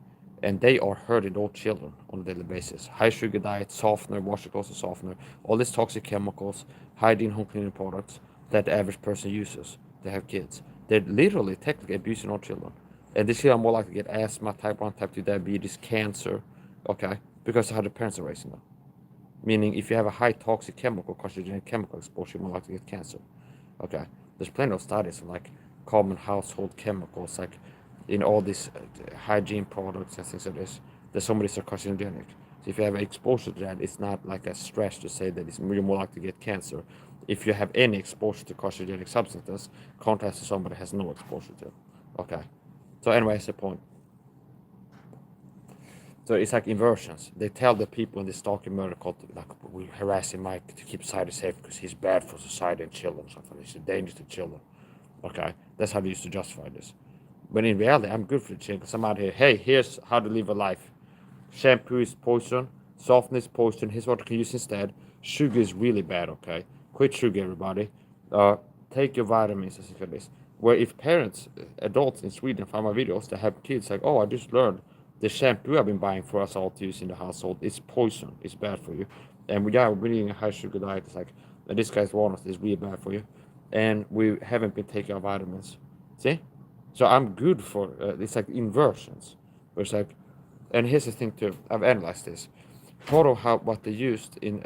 and they are hurting those children on a daily basis. High sugar diet, softener, washer closet softener, all these toxic chemicals, hygiene home cleaning products that the average person uses to have kids. They're literally technically abusing our children. And these children are more likely to get asthma, type 1, type 2 diabetes, cancer, okay, because of how the parents are raising them. Meaning, if you have a high toxic chemical, carcinogenic chemical exposure, you're more likely to get cancer. Okay, there's plenty of studies on like common household chemicals, like in all these hygiene products and things like this. There's so many are carcinogenic. So if you have exposure to that, it's not like a stretch to say that you're more likely to get cancer. If you have any exposure to carcinogenic substances, contrast to somebody has no exposure to. Okay, so anyway, that's the point. So it's like inversions. They tell the people in the stalking murder cult, like, we're harassing Mike to keep society safe because he's bad for society and children or something. He's a danger to children. Okay, that's how they used to justify this. But in reality, I'm good for the children because I'm out here. Hey, here's how to live a life. Shampoo is poison. Softener is poison. Here's what you can use instead. Sugar is really bad, okay? Quit sugar, everybody. Take your vitamins and things like this. Where if parents, adults in Sweden find my videos, they have kids like, oh, I just learned the shampoo I've been buying for us all to use in the household is poison. It's bad for you. And we're eating a high sugar diet. It's like, this guy's warned us, it's really bad for you. And we haven't been taking our vitamins. See? So I'm good for, it's like inversions. Where it's like, and here's the thing too, I've analyzed this. Part of what they used in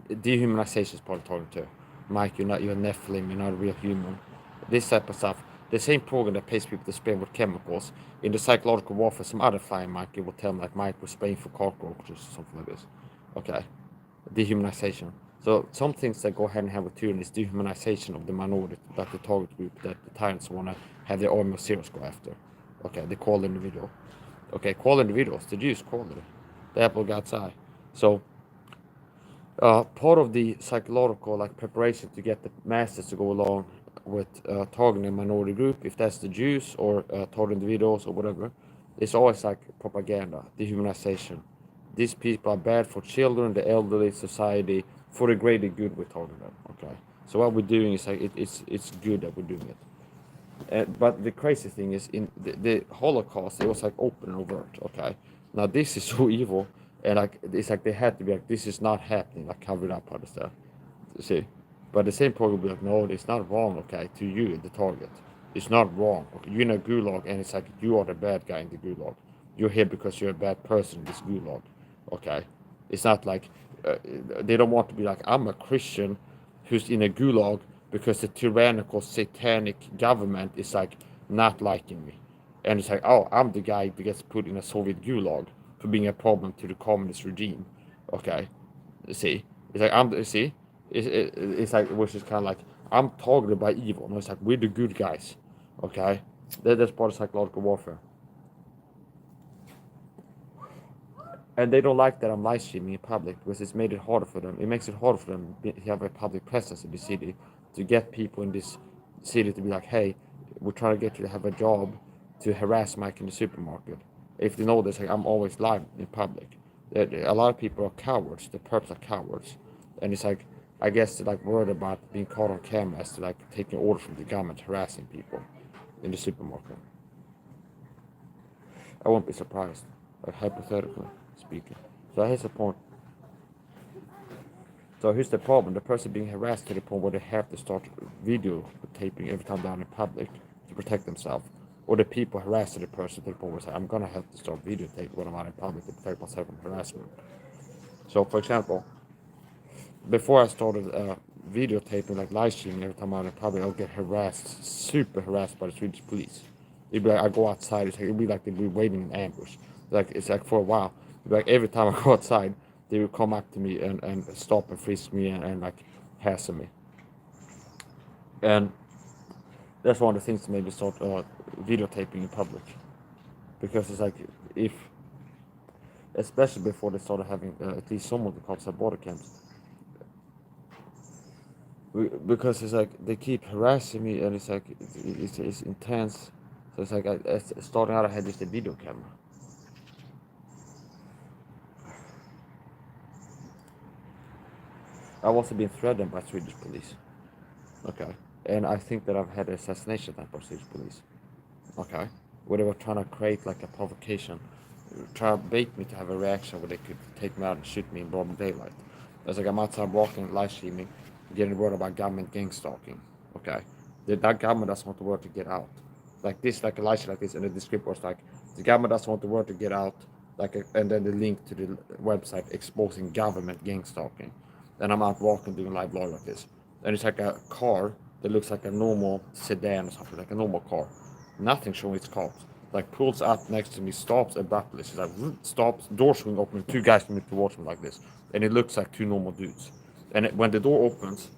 dehumanization is part of talking to. Mike, you're a Nephilim, you're not a real human. This type of stuff. The same program that pays people to spray with chemicals. In the psychological warfare, some other flying monkey will tell them like Mike was spraying for cockroaches or something like this. Okay. Dehumanization. So some things that go hand in hand with tyranny is dehumanization of the minority, like the target group that the tyrants want to have their army of zeros go after. Okay, they call individual. Okay, call individuals. The Jews called it the apple of God's eye. So part of the psychological like preparation to get the masses to go along with targeting a minority group, if that's the Jews or targeting individuals or whatever, it's always like propaganda, dehumanization. These people are bad for children, the elderly, society, for the greater good we're targeting them. Okay, so what we're doing is like it's good that we're doing it. But the crazy thing is, in the Holocaust, it was like open and overt. Okay, now this is so evil, and like it's like they had to be like, this is not happening, like covered up all the stuff. See, but the same program will be like, no, it's not wrong. Okay, to you, the target, it's not wrong. Okay, you're in a gulag, and it's like you are the bad guy in the gulag. You're here because you're a bad person in this gulag. Okay, it's not like they don't want to be like, I'm a Christian who's in a gulag because the tyrannical satanic government is like not liking me, and it's like, oh, I'm the guy that gets put in a Soviet gulag for being a problem to the communist regime. Okay, see, it's like it's like, which is kind of like, I'm targeted by evil. No, it's like we're the good guys. Okay, that's part of psychological warfare. And they don't like that I'm live streaming in public because it's made it harder for them. It makes it harder for them to have a public presence in the city, to get people in this city to be like, hey, we're trying to get you to have a job to harass Mike in the supermarket. If they know this, like, I'm always live in public. A lot of people are cowards. The perps are cowards. And it's like, I guess they're like worried about being caught on camera as to like taking orders from the government, harassing people in the supermarket. I won't be surprised, like hypothetically speaking. So here's the point. So here's the problem. The person being harassed to the point where they have to start videotaping every time they're in public to protect themselves. Or the people harassing the person to the point where they say, I'm going to have to start videotaping when I'm out in public to protect myself from harassment. So for example, before I started videotaping, like live streaming every time I'm out in public, I'll get harassed, super harassed by the Swedish police. It'd be like I go outside, it'd be like they'd be waiting in ambush. Like it's like for a while. It'd be like every time I go outside, they would come up to me and stop and frisk me and like hassle me. And that's one of the things that made me start videotaping in public. Because it's like, if, especially before they started having at least some of the cops at border camps, because it's like they keep harassing me and it's like it's intense. So it's like starting out I had just a video camera. I've also been threatened by Swedish police. Okay. And I think that I've had an assassination attempt by Swedish police. Okay. where they were trying to create like a provocation, try to bait me to have a reaction where they could take me out and shoot me in broad daylight. It's like I'm outside walking, live streaming, getting word about government gang stalking. Okay, that government doesn't want the word to get out. Like this, like a live stream like this, and the description was like the government doesn't want the word to get out. And then the link to the website exposing government gang stalking. Then I'm out walking doing live blog like this, and it's like a car that looks like a normal sedan or something, like a normal car. Nothing showing its cops. Like pulls up next to me, stops abruptly. She's like stops, door swing open, two guys move towards me like this, and it looks like two normal dudes. And when the door opens,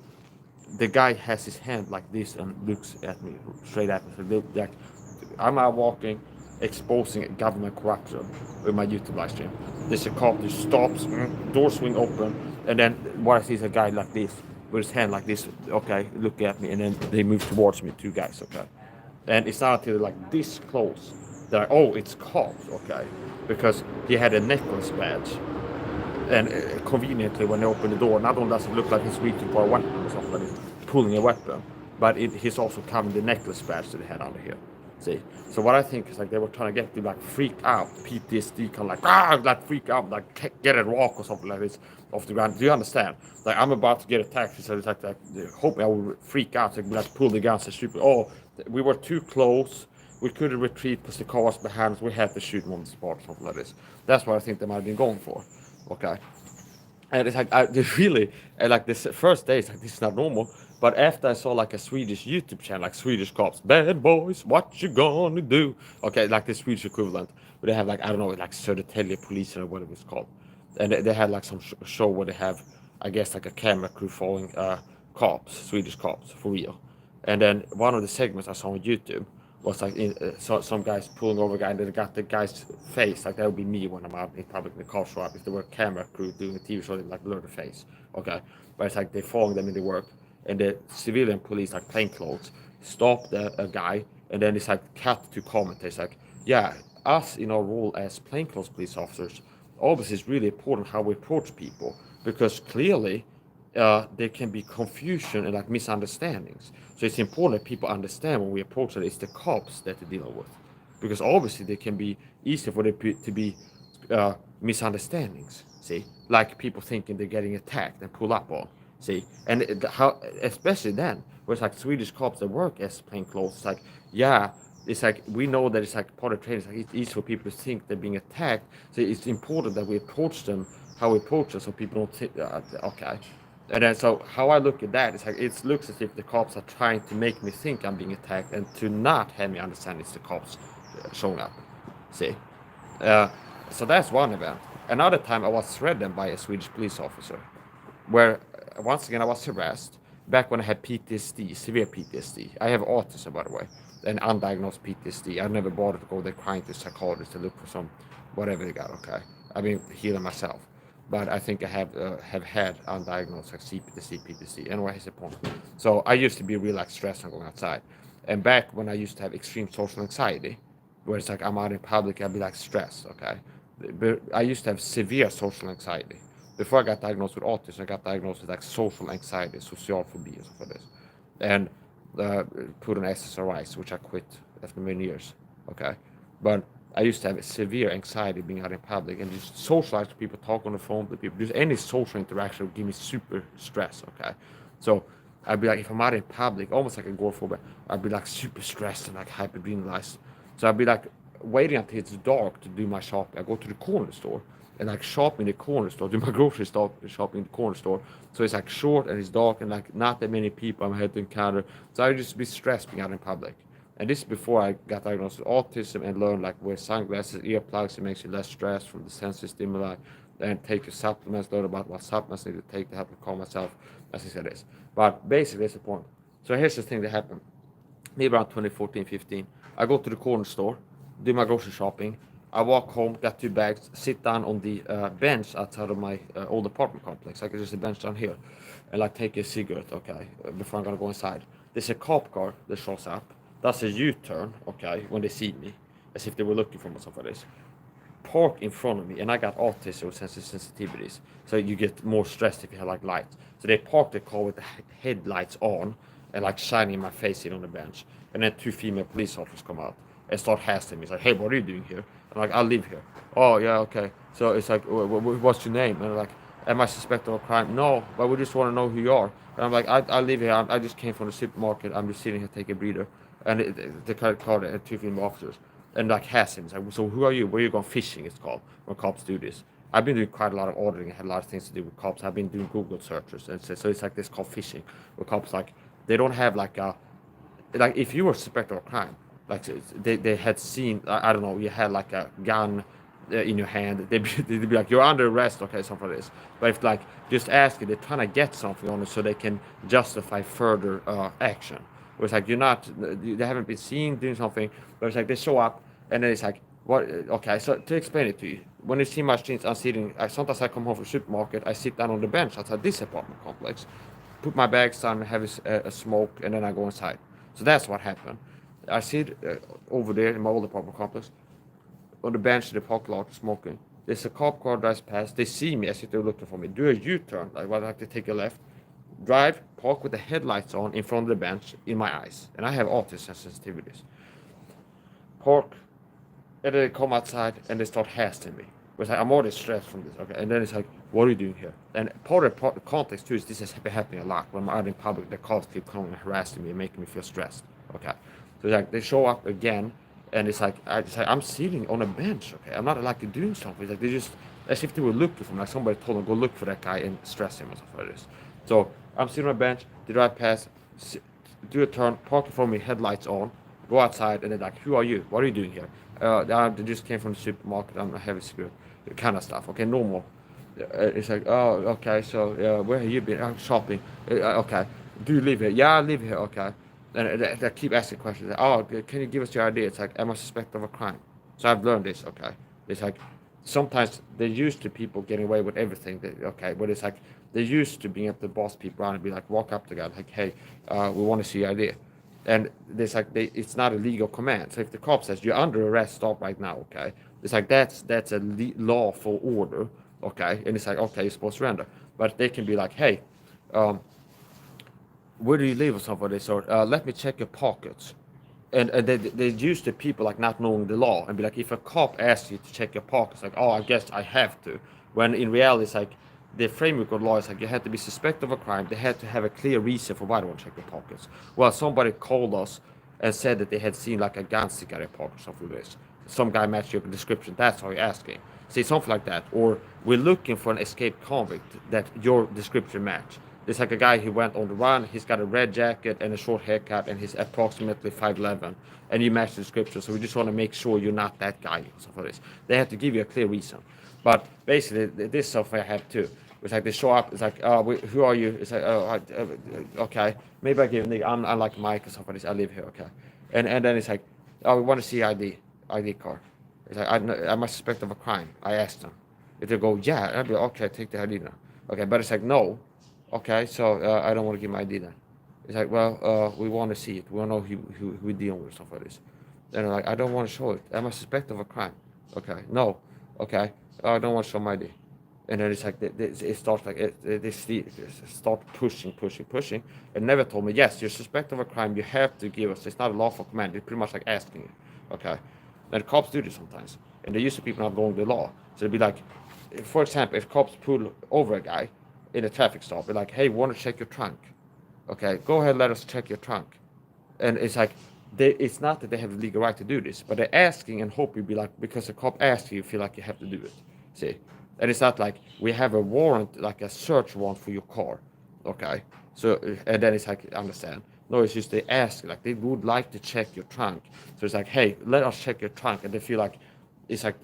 the guy has his hand like this and looks at me straight at me. So like I'm out walking, exposing government corruption with my YouTube live stream. There's a cop that stops, door swing open, and then what I see is a guy like this with his hand like this. Okay, look at me, and then they move towards me, two guys. Okay, and it's not until like this close that oh, it's cops. Okay, because he had a necklace badge. And conveniently, when they open the door, not only does it look like he's reaching for a weapon or something, like he's pulling a weapon, but he's also covering the necklace badge that they had under here. See? So what I think is like they were trying to get to like freak out, PTSD, kind of like freak out, like get a rock or something like this off the ground. Do you understand? Like I'm about to get attacked, so it's like hoping I will freak out, like pull the guns and shoot. Oh, we were too close. We couldn't retreat because the car was behind us. We had to shoot them on the spot, something like this. That's what I think they might have been going for. Okay. And it's like I really like this first day. It's like this is not normal. But after I saw like a Swedish YouTube channel, like Swedish cops, bad boys, what you gonna do? Okay, like the Swedish equivalent, but they have like I don't know, like Södertälje police or whatever it's called, and they had like some show where they have, I guess, like a camera crew following cops, Swedish cops for real. And then one of the segments I saw on YouTube was like some guys pulling over a guy and they got the guy's face. Like that would be me when I'm out in public in the car show up. If there were a camera crew doing a TV show, they'd like blur the face. Okay. But it's like they're following them in the work. And the civilian police, like plainclothes, stopped a guy and then it's like cut to commentators like, yeah, us in our role as plainclothes police officers, obviously it's really important how we approach people because clearly there can be confusion and like misunderstandings. So it's important that people understand when we approach that it's the cops that they're dealing with, because obviously they can be easy for there to be misunderstandings. See, like people thinking they're getting attacked and pulled up on. See, and how especially then, where it's like Swedish cops that work as plainclothes, it's like yeah. It's like we know that it's like part of training. It's like it's easy for people to think they're being attacked. So it's important that we approach them how we approach them, so people don't think okay. And then so how I look at that is like it looks as if the cops are trying to make me think I'm being attacked and to not have me understand it's the cops showing up. See, uh, so that's one event. Another time I was threatened by a Swedish police officer, where once again I was harassed back when I had PTSD, severe PTSD. I have autism by the way, and undiagnosed PTSD. I never bothered to go there crying to a psychologist to look for some whatever they got. Okay, I've been healing myself. But I think I have had undiagnosed like CPTSD, PTSD. Anyway, here's the point. So I used to be really like stressed on going outside, and back when I used to have extreme social anxiety, where it's like I'm out in public, I'd be like stressed. Okay, but I used to have severe social anxiety. Before I got diagnosed with autism, I got diagnosed with like social anxiety, social phobia, stuff like this, and put on SSRIs, which I quit after many years. Okay, but I used to have severe anxiety being out in public and just socialize with people, talk on the phone to people. Just any social interaction would give me super stress. Okay, so I'd be like, if I'm out in public, almost like agoraphobia, I'd be like super stressed and like hyperadrenalized. So I'd be like waiting until it's dark to do my shopping. I go to the corner store and like shop in the corner store, do my grocery shopping in the corner store. So it's like short and it's dark and like not that many people I'm had to encounter. So I would just be stressed being out in public. And this is before I got diagnosed with autism and learned like wear sunglasses, earplugs, it makes you less stressed from the sensory stimuli, and take your supplements, learn about what supplements I need to take to help me calm myself, as I said this. But basically, that's the point. So here's the thing that happened. Maybe around 2014, 15. I go to the corner store, do my grocery shopping. I walk home, got 2 bags, sit down on the bench outside of my old apartment complex. Like there's a bench down here, and like take a cigarette, okay, before I'm gonna go inside. There's a cop car that shows up, does a U-turn, okay, when they see me, as if they were looking for me or something like this. Park in front of me, and I got autism with sensitivities, so you get more stressed if you have like lights. So they park the car with the headlights on and like shining in my face in on the bench, and then 2 female police officers come out. and start hassling me. It's like, hey, what are you doing here? I'm like, I live here. Oh, yeah, okay. So it's like, what's your name? And I'm like, am I suspected of a crime? No, but we just want to know who you are. And I'm like, I live here. I just came from the supermarket. I'm just sitting here taking a breather. And they called it two female officers. And like hassling. It's like, so who are you? Where are you going fishing? It's called when cops do this. I've been doing quite a lot of auditing. I had a lot of things to do with cops. I've been doing Google searches. And so it's like this called phishing. Where cops like, they don't have like a, like if you were suspected of a crime, like they had seen, I don't know, you had like a gun in your hand, they'd be like, you're under arrest, okay, something like this. But if like just ask it, they're trying to get something on it so they can justify further action. Where it's like you're not, they haven't been seen doing something, but it's like they show up and then it's like, what? Okay, so to explain it to you, when you see my streets, I'm sitting. Sometimes I come home from the supermarket, I sit down on the bench outside this apartment complex, put my bags down, have a smoke, and then I go inside. So that's what happened. I sit over there in my old apartment complex, on the bench in the parking lot, smoking. There's a cop car drives past. They see me as if they're looking for me. Do a U-turn, like I like to take a left, drive, park with the headlights on in front of the bench in my eyes, and I have autism sensitivities. Park, and then they come outside and they start hassling me. It's like, I'm already stressed from this. Okay, and then it's like, what are you doing here? And part of the context too is this has been happening a lot when I'm out in public. The cops keep coming and harassing me and making me feel stressed. Okay, so it's like they show up again, and it's like I'm sitting on a bench. Okay, I'm not like doing something. It's like they just as if they were looking for me. Like somebody told them go look for that guy and stress him or something like this. So I'm sitting on a bench. They drive past, do a turn, park in front of me, headlights on, go outside, and they're like, who are you? What are you doing here? They just came from the supermarket. I'm a heavy cigarette, kind of stuff. Okay, normal. It's like, oh, okay. So where have you been? I'm shopping. Okay. Do you live here? Yeah, I live here. Okay. And they keep asking questions. Oh, can you give us your idea? It's like, am I suspected of a crime? So I've learned this. Okay. It's like sometimes they're used to people getting away with everything. Okay, but it's like they're used to being able to boss people around and be like, walk up to the guy like, hey, we want to see your idea. And it's like it's not a legal command. So if the cop says you're under arrest, stop right now, okay? It's like that's a lawful order, okay? And it's like, okay, you're supposed to surrender. But they can be like, hey, where do you live or something of this sort? Let me check your pockets. And they use the people like not knowing the law and be like, if a cop asks you to check your pockets, like, oh, I guess I have to. When in reality, it's like the framework of law is like you had to be suspected of a crime. They had to have a clear reason for why they want to check your pockets. Well, somebody called us and said that they had seen like a gun stick out of your pocket or something like this. Some guy matched your description. That's how you're asking. See, something like that. Or we're looking for an escaped convict that your description match. There's like a guy who went on the run. He's got a red jacket and a short haircut, and he's approximately 5'11", and you match the description. So we just want to make sure you're not that guy. So for this, they have to give you a clear reason. But basically, this software I have too. It's like they show up. It's like, who are you? It's like, okay, maybe I give. I'm like Mike or something. I live here. Okay, and then it's like, oh, we want to see ID card. It's like, am I suspected of a crime? I asked them. If they go, yeah, I'd be like, okay, take the ID now. Okay, but it's like, no. Okay, so I don't want to give my ID then. It's like, well, we want to see it. We want to know who we're dealing with, stuff like this. And I'm like, I don't want to show it. Am I suspected of a crime? Okay, no. Okay, I don't want to show my ID. And then it's like, it starts like, they start pushing, and never told me, yes, you're suspected of a crime, you have to give us. It's not a lawful command. It's pretty much like asking you. Okay, and cops do this sometimes, and they're used to people not knowing the law. So it'd be like, for example, if cops pull over a guy in a traffic stop, they're like, hey, we want to check your trunk. Okay, go ahead, let us check your trunk. And it's like, it's not that they have the legal right to do this, but they're asking and hope you'd be like, because the cop asks you feel like you have to do it. See? And it's not like we have a warrant, like a search warrant for your car. Okay? So, and then it's like, understand. No, it's just they ask, like, they would like to check your trunk. So it's like, hey, let us check your trunk. And they feel like, it's like,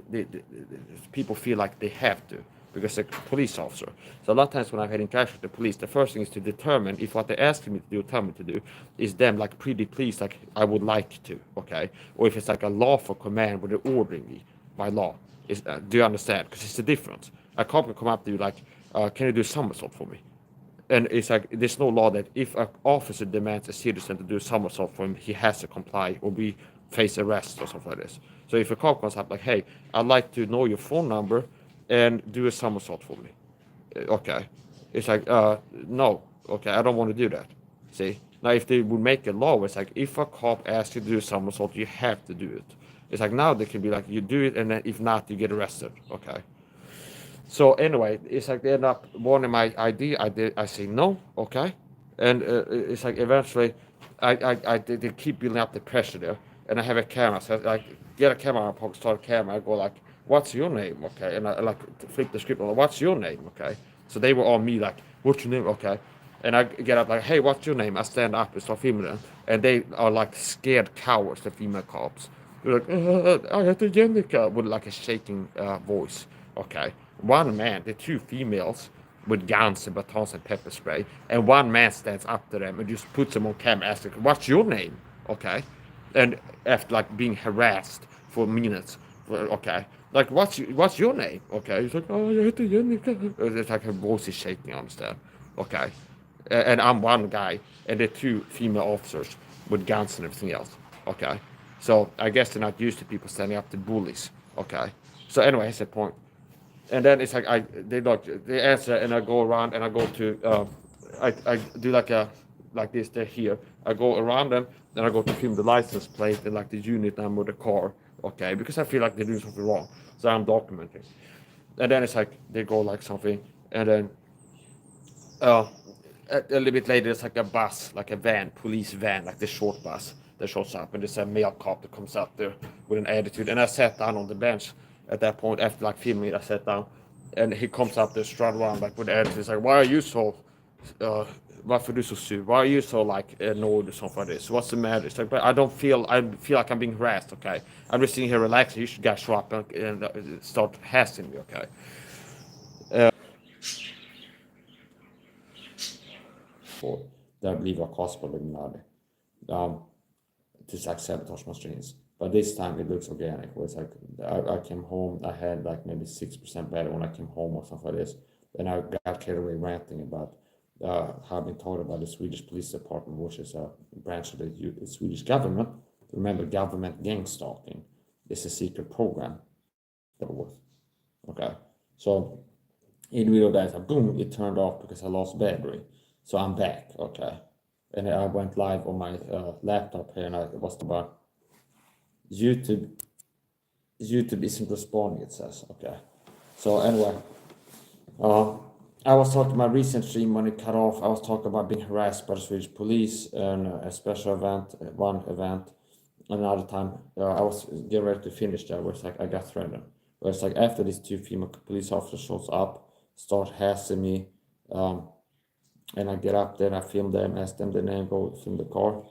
people feel like they have to, because they're a police officer. So a lot of times when I've had interaction with the police, the first thing is to determine if what they're asking me to do or tell me to do is them like pretty please, like I would like to, okay? Or if it's like a lawful command where they're ordering me by law. Do you understand? Because it's the difference. A cop can come up to you like, can you do a somersault for me? And it's like, there's no law that if an officer demands a citizen to do a somersault for him, he has to comply or be face arrest or something like this. So if a cop comes up like, hey, I'd like to know your phone number and do a somersault for me. Okay. It's like, no. Okay, I don't want to do that. See? Now, if they would make a law, it's like if a cop asks you to do some assault, you have to do it. It's like now they can be like, you do it, and then if not, you get arrested. Okay. So anyway, it's like they end up wanting my ID. I say no, okay, and it's like eventually, they keep building up the pressure there, and I have a camera. So I like get a camera, I start a camera. I go like, "What's your name?" Okay, and I like flip the script. Like, "What's your name?" Okay, so they were on me like, "What's your name?" Okay, and I get up like, "Hey, what's your name?" I stand up and start filming them, and they are like scared cowards, the female cops. They're like, "I have to Jenica," with like a shaking voice. Okay, one man, the two females with guns and batons and pepper spray, and one man stands up to them and just puts them on camera, asking, "What's your name?" Okay, and after like being harassed for minutes, okay, like what's your name? Okay, he's like, "Oh, I hate Jenica." It's like her voice is shaking. I understand. Okay, and I'm one guy, and the two female officers with guns and everything else. Okay, so I guess they're not used to people standing up to bullies. Okay, so anyway, that's the point. And then it's like they answer, and I go around and I go to I do like this. They're here. I go around them, and I go to film the license plate and like the unit number of the car. Okay, because I feel like they're doing something wrong, so I'm documenting. And then it's like they go like something, and then uh, a little bit later, it's like a bus, like a van, police van, like the short bus that shows up, and there's a male cop that comes up there with an attitude. And I sat down on the bench at that point after like filming it. I sat down, and he comes up there, strut around like with attitude. He's like, "Why are you so? Uh, Varför du så sur? Why are you so like annoyed or something like this? What's the matter?" It's like, "But I feel like I'm being harassed. Okay, I'm just sitting here relaxing. You should guys show up and start harassing me. Okay." For där blir var kostnaden um, to like sabotage my streams. But this time it looks organic. It was like I came home, I had like maybe 6% better when I came home or something like this. Then I got carried away ranting about how I've been told about the Swedish police department, which is a branch of the Swedish government. Remember, government gang stalking is a secret program that was. Okay, so in the middle of that, boom, it turned off because I lost battery. So I'm back, okay. And I went live on my laptop here, and it was about YouTube. YouTube isn't responding, it says, okay. So anyway, I was talking about recent stream when it cut off. I was talking about being harassed by the Swedish police and a special event, one event. Another time, I was getting ready to finish that, where it's like I got threatened. Where it's like after these two female police officers shows up, start harassing me, and I get up there, I film them, ask them their name, go film the car,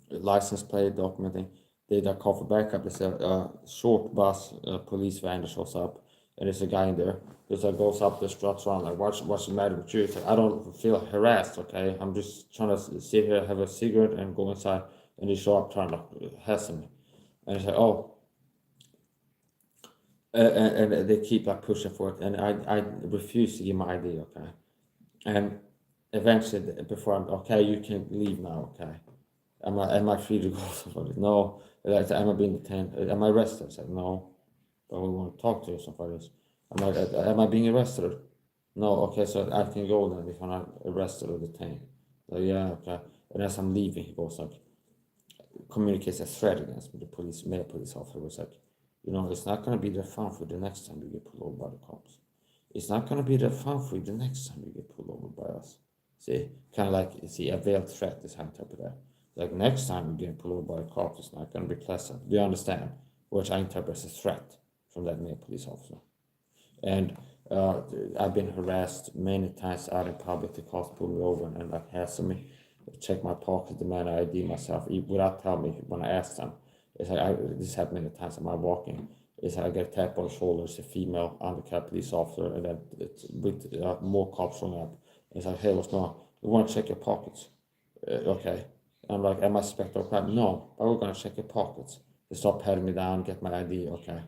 license plate, documenting. They call for backup. There's a short bus, police van that shows up, and there's a guy in there. There's a goes up the struts around like, what's the matter with you? It's like, I don't feel harassed, okay? I'm just trying to sit here, have a cigarette, and go inside. And they show up trying to hassle me. And it's like, oh. And they keep like pushing for it, and I refuse to give my ID, okay? And eventually, before I'm okay, you can leave now, okay? Am I free to go somewhere? No. Like, am I being detained? Am I arrested? I said, no. But we want to talk to you, something like this. I'm like, am I being arrested? No. Okay, so I can go then if I'm not arrested or detained. Like, yeah, okay. And as I'm leaving, he goes like, communicates a threat against me. The male police officer was like, it's not going to be that fun for you the next time you get pulled over by the cops. It's not going to be that fun for you the next time you get pulled over by us. See, kind of like, a veiled threat is how I interpret that. Like, next time you get pulled over by the cops, it's not going to be pleasant. Do you understand? Which I interpret as a threat from that male police officer. And I've been harassed many times out in public. The cops pull me over and like hassle me, check my pocket, demand ID myself without telling me when I ask them. It's like this happened many times. Am I walking? It's like I get tapped on the shoulders, a female undercover police officer, and then with more cops showing up. It's like, hey, what's going on? We want to check your pockets. Okay. I'm like, am I suspected of crime? No, but we're going to check your pockets. They start patting me down, get my ID, okay.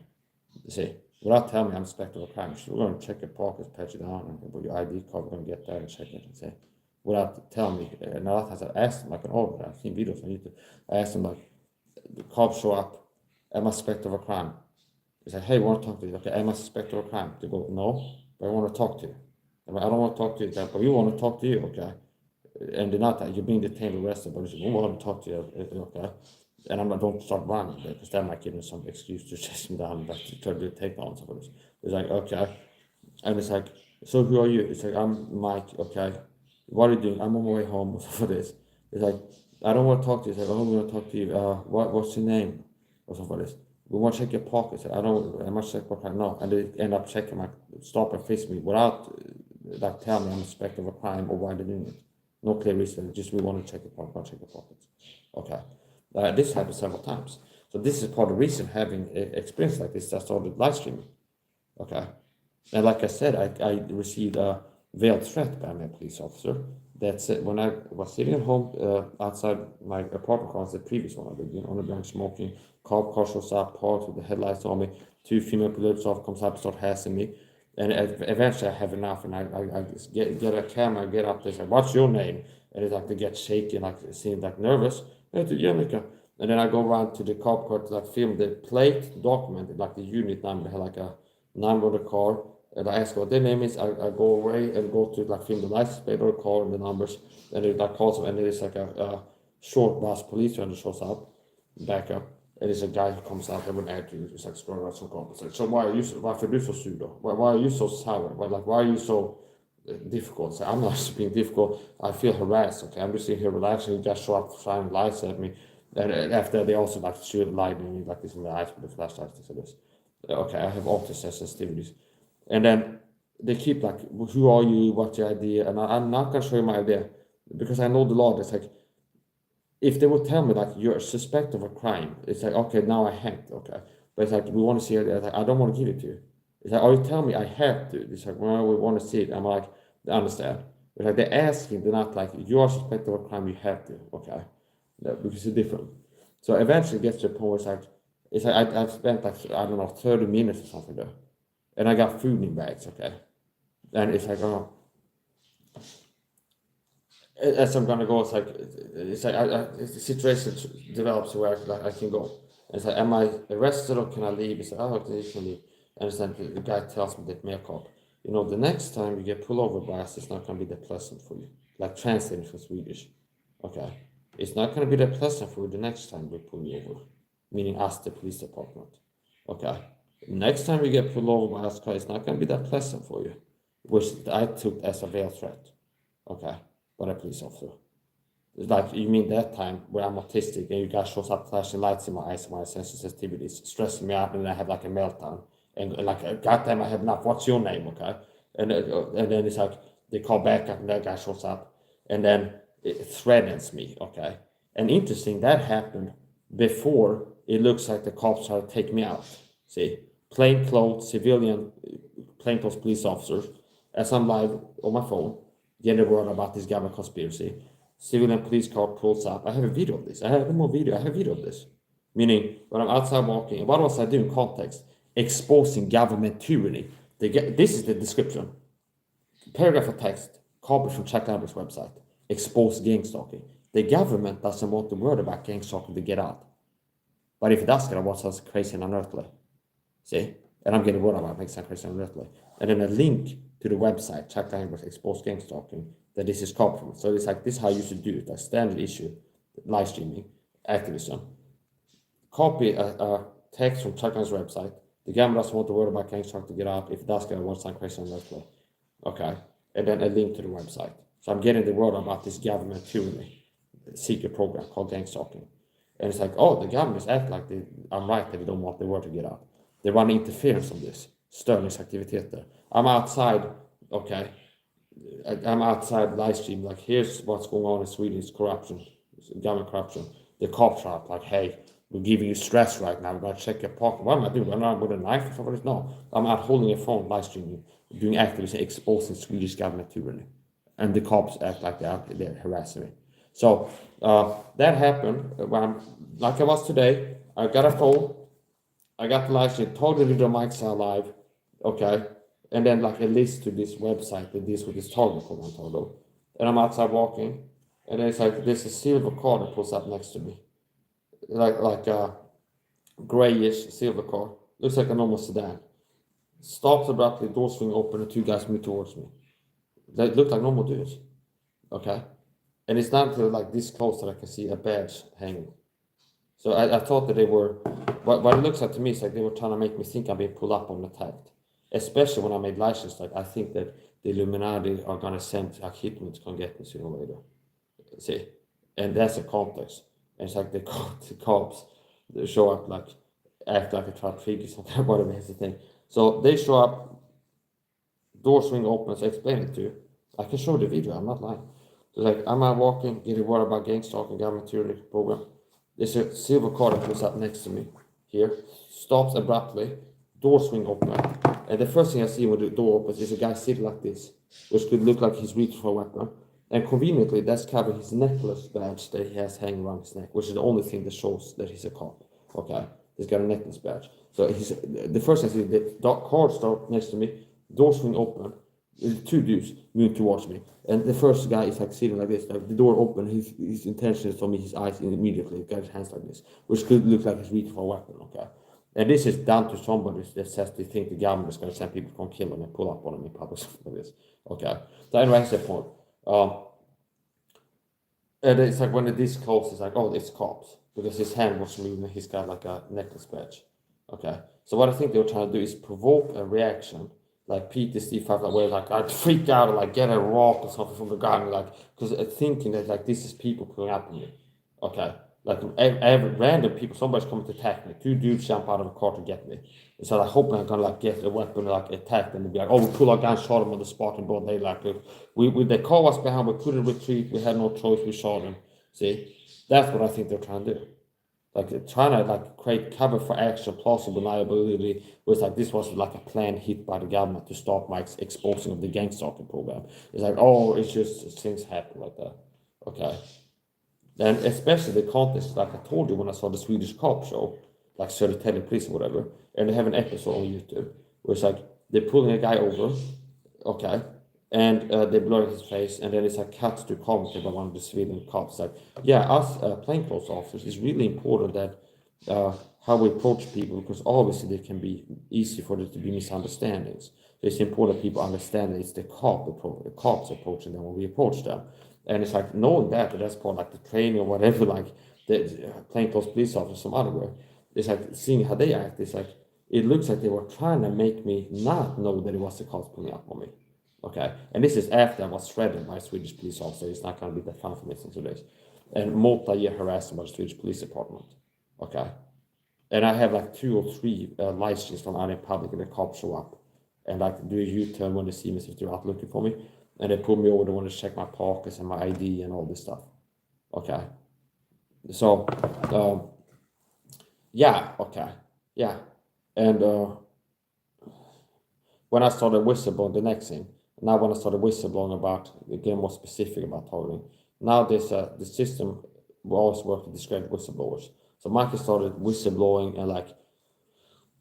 See, without telling me I'm suspected of crime, so we're going to check your pockets, pat you down, and with your ID card, we're going to get that and check it and say, without telling me. And a lot of times I asked them, like, oh, I've seen videos on YouTube. I asked them, like, the cops show up, am I suspected of a crime? They say, hey, we want to talk to you. Okay, am I suspected of a crime? They go, no, but I want to talk to you. I don't want to talk to you, but we want to talk to you, okay? and they're not that you're being detained or arrested, but they say, we want to talk to you, okay? And I'm not, don't start running there, because that might give them some excuse to chase them down, like to try to take down somebody. It's like, okay. And it's like, so who are you? It's like, I'm Mike, okay. What are you doing? I'm on my way home for this. It's like, I don't want to talk to you. It's like, I don't want to talk to you. What's your name? Or something like this. We want to check your pockets. I must check my pocket. No. And they end up checking stop and frisk me without, like, telling me I'm suspected of a crime or why they're doing it. No clear reason. Just, we want to check your pockets. Okay. This happened several times. So this is part of the reason having experience like this, I started live streaming. Okay. And like I said, I received a veiled threat by my police officer. That's it. When I was sitting at home outside my apartment complex, the previous one I lived in, on the bench smoking, cop car shows up, parked with the headlights on me, 2 female police officers comes up, start harassing me. And eventually I have enough, and I just get a camera, get up there, say, what's your name? And it's like they get shaky, like seem like nervous. And then I go around to the cop car to like film the plate document, like the unit number, had like a number of the car. And I ask what their name is. I go away and go to like film the license plate of the car and the numbers. And it like calls them, and there's like a short bus police van that shows up, back up. And there's a guy who comes out and with an attitude. He's like scrolling out some comments. So why are you so pseudo? Why are you so sour? Why are you so difficult? So I'm not just being difficult. I feel harassed. Okay, I'm just sitting here relaxing. He just show up shining lights at me. And after they also like shoot light at me like this in the eyes with the flashlights. So this. Okay, I have autism sensitivities. And then they keep like, who are you? What's your idea? And I'm not gonna show you my idea because I know the law. It's like, if they would tell me like you're suspect of a crime, it's like, okay, now I have to, okay. But it's like, we want to see it. Like, I don't want to give it to you. It's like, oh, you tell me I have to. It's like, well, we want to see it. I'm like, I understand. But like, they're asking, they're not like, you are suspect of a crime, you have to, okay. Because it's different. So eventually it gets to a point where it's like I've spent like, I don't know, 30 minutes or something there. And I got food in bags, okay. And it's like, oh. As I'm gonna go, it's like the situation develops where I can go. And it's like, am I arrested or can I leave? It's like, oh, okay, you can leave. And then the guy tells me that cop, you know, the next time you get pulled over by us, it's not gonna be that pleasant for you. Like translating from Swedish, okay. It's not gonna be that pleasant for you the next time we pull you over, meaning us, the police department, okay. Next time you get pulled over by us, it's not gonna be that pleasant for you, which I took as a veiled threat, okay. By a police officer. It's like, you mean that time where I'm autistic and you guys shows up flashing lights in my eyes and my sensitivities, stressing me out, and I have like a meltdown. And like, goddamn, I have enough. What's your name, okay? And then it's like, they call back up and that guy shows up. And then it threatens me, okay? And interesting, that happened before it looks like the cops are to take me out. See? Plainclothes, civilian, plainclothes police officers, as I'm live on my phone, getting word about this government conspiracy. Civilian police car pulls up. I have a video of this. I have a video of this. Meaning, when I'm outside walking, what was I doing? Context. Exposing government tyranny. This is the description. Paragraph of text, copied from Chuck Lambert's website. Expose gang stalking. The government doesn't want the word about gang stalking to get out. But if it does get out, what sounds crazy and unearthly? See? And I'm getting word about it, makes sense crazy and unearthly. And then a link to the website, Chuck Lambert's exposed gang stalking, that this is copied from. So it's like, this is how you should do it, a standard issue, live streaming, activism. Copy a text from Chuck Lambert's website. The government doesn't want the word about gang stalking to get out. If it does get out, what sounds crazy and unearthly? Okay. And then a link to the website. So I'm getting the word about this government tyranny, secret program called gang stalking. And it's like, oh, the government is acting like I'm right that they don't want the word to get out. They want interference on this. Störningsaktiviteter. I'm outside, okay. I'm outside live stream, like, here's what's going on in Sweden, it's corruption, it's government corruption. The cops are like, hey, we're giving you stress right now, we're going to check your pocket. What am I doing? I'm not with a knife or something? No, I'm out holding a phone, live streaming, doing activism, exposing Swedish government tyranny. And the cops act like they're harassing me. So that happened when like I was today. I got a phone, I got the live stream, totally the mics are live, okay, and then like a list to this website that deals with this target command. And I'm outside walking, and then it's like there's a silver car that pulls up next to me, like a grayish silver car, looks like a normal sedan. Stops abruptly, doors swing open, and 2 guys move towards me. They look like normal dudes, okay. And it's not until like this close that I can see a badge hanging. So I thought that they were, what it looks like to me is like they were trying to make me think I'm being pulled up and attacked. Especially when I made license, like I think that the Illuminati are gonna send like hitmen to come get me sooner or later. See, and that's the context. And it's like the cops they show up like act like a trap figure, something whatever is the thing. So they show up, door swing opens, I explain it to you. I can show the video, I'm not lying. So like I'm out walking, getting worried about gang stalking, government tyranny program. There's a silver car that pulls up next to me here, stops abruptly, door swing open, and the first thing I see when the door opens is a guy sitting like this, which could look like he's reaching for a weapon. And conveniently, that's covering his necklace badge that he has hanging around his neck, which is the only thing that shows that he's a cop. Okay, he's got a necklace badge. So he's the first thing I see, the car stops next to me, door swing open, two dudes moving towards me, and the first guy is like sitting like this, like the door open, his intention is for me, his eyes immediately, got his hands like this, which could look like he's reaching for a weapon. Okay. And this is down to somebody that says they think the government is going to send people to come kill them and pull up on them in public, something like this. Okay. So anyway, that's the point. And it's like when it is close, it's like, oh, it's cops. Because his hand was moving, he's got like a necklace badge. Okay. So what I think they were trying to do is provoke a reaction, like PTSD, like where like I'd freak out or like get a rock or something from the ground, like, because thinking that like this is people pulling up on me. Okay. Like every random people, somebody's coming to attack me. Two dudes jump out of a car to get me. So I hope I'm gonna like get a weapon and like attack them and be like, oh, we pull our guns, shot them on the spot and broad daylight. We the car was behind, we couldn't retreat, we had no choice, we shot them. See, that's what I think they're trying to do. Like they're trying to like create cover for action, plausible liability, where it's like this was like a planned hit by the government to stop my exposing of the gang stalking program. It's like, oh, it's just things happen like that. Okay. And especially the context, like I told you when I saw the Swedish cop show, like Södertälje Police or whatever, and they have an episode on YouTube where it's like they're pulling a guy over, okay, and they blur his face, and then it's like cuts to commentary by one of the civilian cops, like, yeah, us plainclothes officers, it's really important that how we approach people, because obviously there can be easy for there to be misunderstandings. So it's important that people understand that it's the cops approaching them when we approach them. And it's like knowing that that's part of like the training or whatever, like the plainclothes police officers from other way. It's like seeing how they act. It's like it looks like they were trying to make me not know that it was the cops pulling up on me. Okay, and this is after I was threatened by a Swedish police officer. It's not going to be that fun for me in 2 days, and multi-year harassment by the Swedish police department. Okay, and I have like 2 or 3 licenses from out in public, and the cops show up and like do a U-turn when they see me if they're out looking for me. And they pull me over, they want to check my pockets and my ID and all this stuff. Okay. So, yeah, okay. Yeah. And when I started whistleblowing, the next thing, now when I started whistleblowing about, getting more specific about targeting, now there's the system will always work to discredit whistleblowers. So Michael started whistleblowing and like,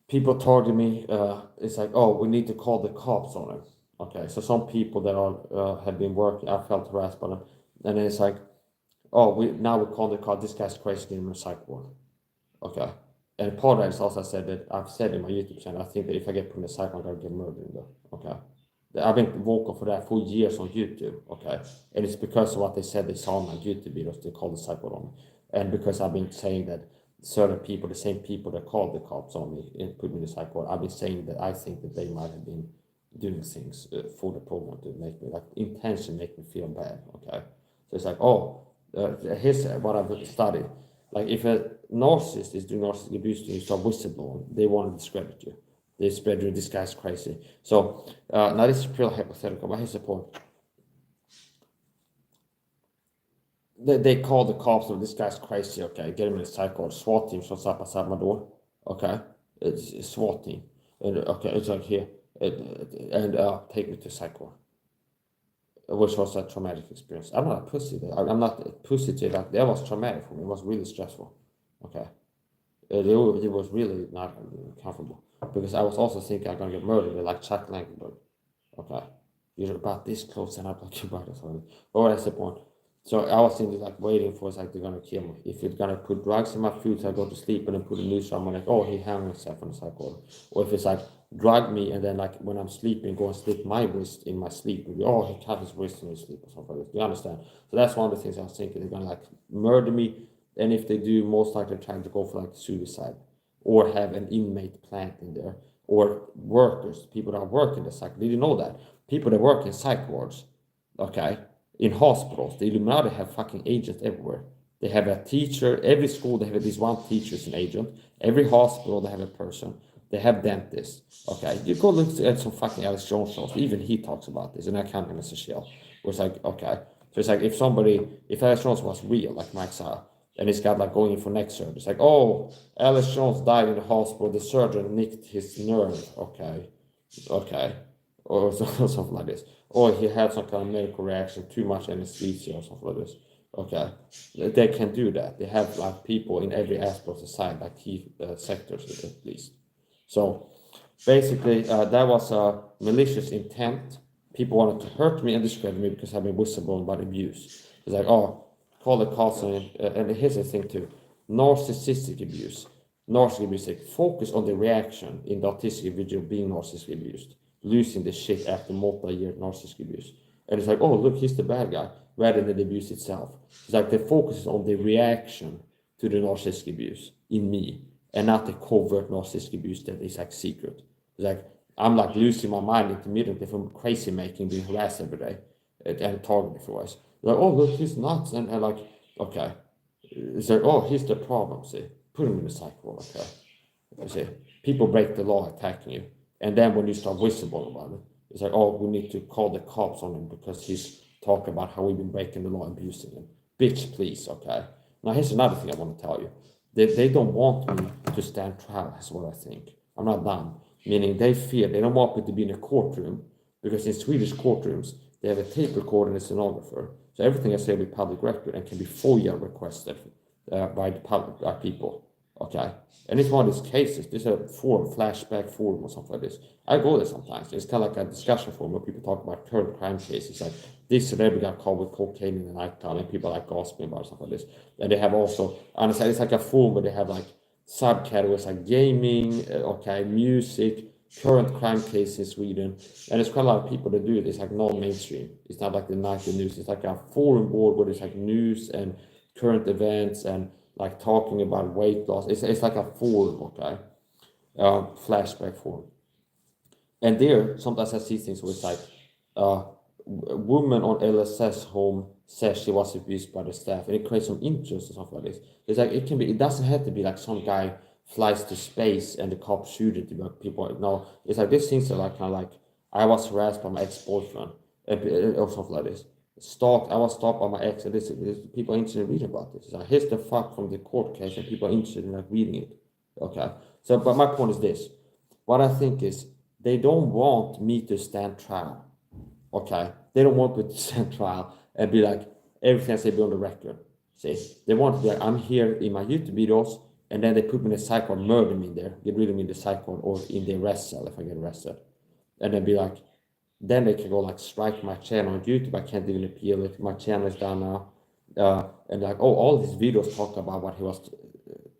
people target me, it's like, oh, we need to call the cops on it. Okay, so some people that are have been working, I felt harassed by them, and then it's like, oh, we call the car. This guy's crazy, give him a psych ward. Okay, and part of that is also I've said in my YouTube channel, I think that if I get put in a psych ward, I'm gonna get murdered. Okay, I've been vocal for that for years on YouTube. Okay, and it's because of what they said they saw on my YouTube videos. They called the psych ward on me, and because I've been saying that certain people, the same people that called the cops on me and put me in the psych ward, I've been saying that I think that they might have been doing things for the program to make me like intention make me feel bad. Okay, so it's like, oh, here's what I've studied. Like if a narcissist is doing narcissistic abuse to you, start whistleblowing, they want to discredit you. They spread you, this guy's crazy. So now this is purely hypothetical, but here's the point. They call the cops, this guy's crazy. Okay, get him in a psych ward. SWAT team shows up outside my door. Okay, it's a SWAT team, and okay, it's like here. And take me to psych ward, which was a traumatic experience. I'm not a pussy. I'm not a pussy to like that was traumatic for me. It was really stressful. Okay, it was really not comfortable because I was also thinking I'm gonna get murdered like Chuck Langenberg. Okay, you're about this close and I'm talking about it. But that's the point. So I was thinking like waiting for it's like they're gonna kill me. If it's gonna put drugs in my food, so I go to sleep and then put a news on like, oh, he hung himself on the psych ward. Or if it's like drug me, and then like when I'm sleeping, go and slit my wrist in my sleep. And oh, he cut his wrist in his sleep or something like that. Do you understand? So that's one of the things I was thinking. They're gonna like murder me, and if they do, most likely trying to go for like suicide, or have an inmate plant in there, or workers, people that work in the psych. Did you know that people that work in psych wards, okay, in hospitals, the Illuminati have fucking agents everywhere. They have a teacher. Every school they have at least one teacher is an agent. Every hospital they have a person. They have dentists. Okay, you go look at some fucking Alex Jones shows. Even he talks about this, and I can't even shell. Where it's like, okay, so it's like if Alex Jones was real, like Mike Saha, and he's got like going in for neck surgery, it's like, oh, Alex Jones died in the hospital. The surgeon nicked his nerve. Okay, or something like this. Or he had some kind of medical reaction, too much anesthesia or something like this. Okay, they can do that. They have like people in every aspect of society, like key sectors at least. So basically, that was a malicious intent. People wanted to hurt me and discredit me because I've been whistleblowing about abuse. It's like, oh, call the cops and here's the thing too: narcissistic abuse. Narcissistic abuse, like focus on the reaction in the autistic individual being narcissistically abused, losing the shit after multi-year narcissistic abuse. And it's like, oh, look, he's the bad guy, rather than the abuse itself. It's like the focus is on the reaction to the narcissistic abuse in me, and not the covert narcissistic abuse that is like secret. It's like, I'm like losing my mind intermittently from crazy making, being harassed every day, and targeted for us. Like, oh, look, he's nuts. And like, okay. It's like, oh, he's the problem, see. Put him in the psych ward, okay. You see, people break the law attacking you. And then when you start whistleblowing about it, it's like, oh, we need to call the cops on him because he's talking about how we've been breaking the law and abusing him. Bitch, please, okay? Now, here's another thing I want to tell you. They don't want me to stand trial, that's what I think. I'm not dumb. Meaning they don't want me to be in a courtroom, because in Swedish courtrooms, they have a tape recorder and a stenographer. So everything I say will be public record and can be FOIA requested by the public, by people. Okay? And it's one of these cases. There's a forum, flashback forum or something like this. I go there sometimes. It's kind of like a discussion forum where people talk about current crime cases. Like this celebrity got caught with cocaine in the nighttime, and people are like gossiping about something like this. And they have also, honestly, it's like a forum where they have like subcategories like gaming, okay, music, current crime cases in Sweden. And there's quite a lot of people that do it. It's like non-mainstream. It's not like the nightly news. It's like a forum board where there's like news and current events and like talking about weight loss. It's like a forum, okay? Flashback forum. And there, sometimes I see things where it's like, a woman on LSS home says she was abused by the staff, and it creates some interest and stuff like this. It's like, it doesn't have to be like some guy flies to space and the cops shoot it to people. No, it's like these things are like kind of like, I was harassed by my ex-boyfriend, or something like this. I was stalked by my ex, and this people are interested in reading about this. It's like, here's the fuck from the court case, and people are interested in like reading it. Okay, so but my point is this: what I think is they don't want me to stand trial. Okay, they don't want me to stand trial and be like everything I say be on the record. See, they want to be like, I'm here in my YouTube videos, and then they put me in a psych ward, murder me there, get rid of me in the psych ward or in the arrest cell if I get arrested, and then be like, then they can go like strike my channel on YouTube. I can't even appeal it. My channel is down now. And like, oh, all these videos talk about what he was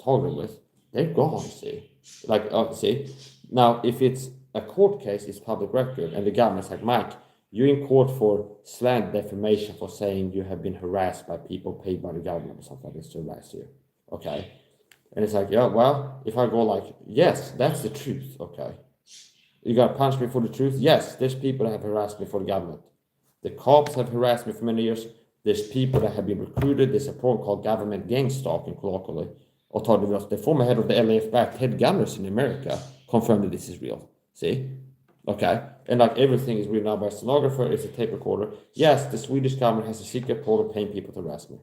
talking with, they're gone, see. Like, see. Now, if it's a court case, it's public record, and the government's like, Mike, you're in court for slant defamation for saying you have been harassed by people paid by the government or something like this to harass you. Okay. And it's like, yeah, well, if I go like, yes, that's the truth, okay. You got to punish me for the truth? Yes, there's people that have harassed me for the government. The cops have harassed me for many years. There's people that have been recruited. There's a program called government gang stalking, colloquially. The former head of the LAF-backed head gunners in America confirmed that this is real. See? Okay. And like everything is real now by a stenographer. It's a tape recorder. Yes, the Swedish government has a secret program paying people to harass me.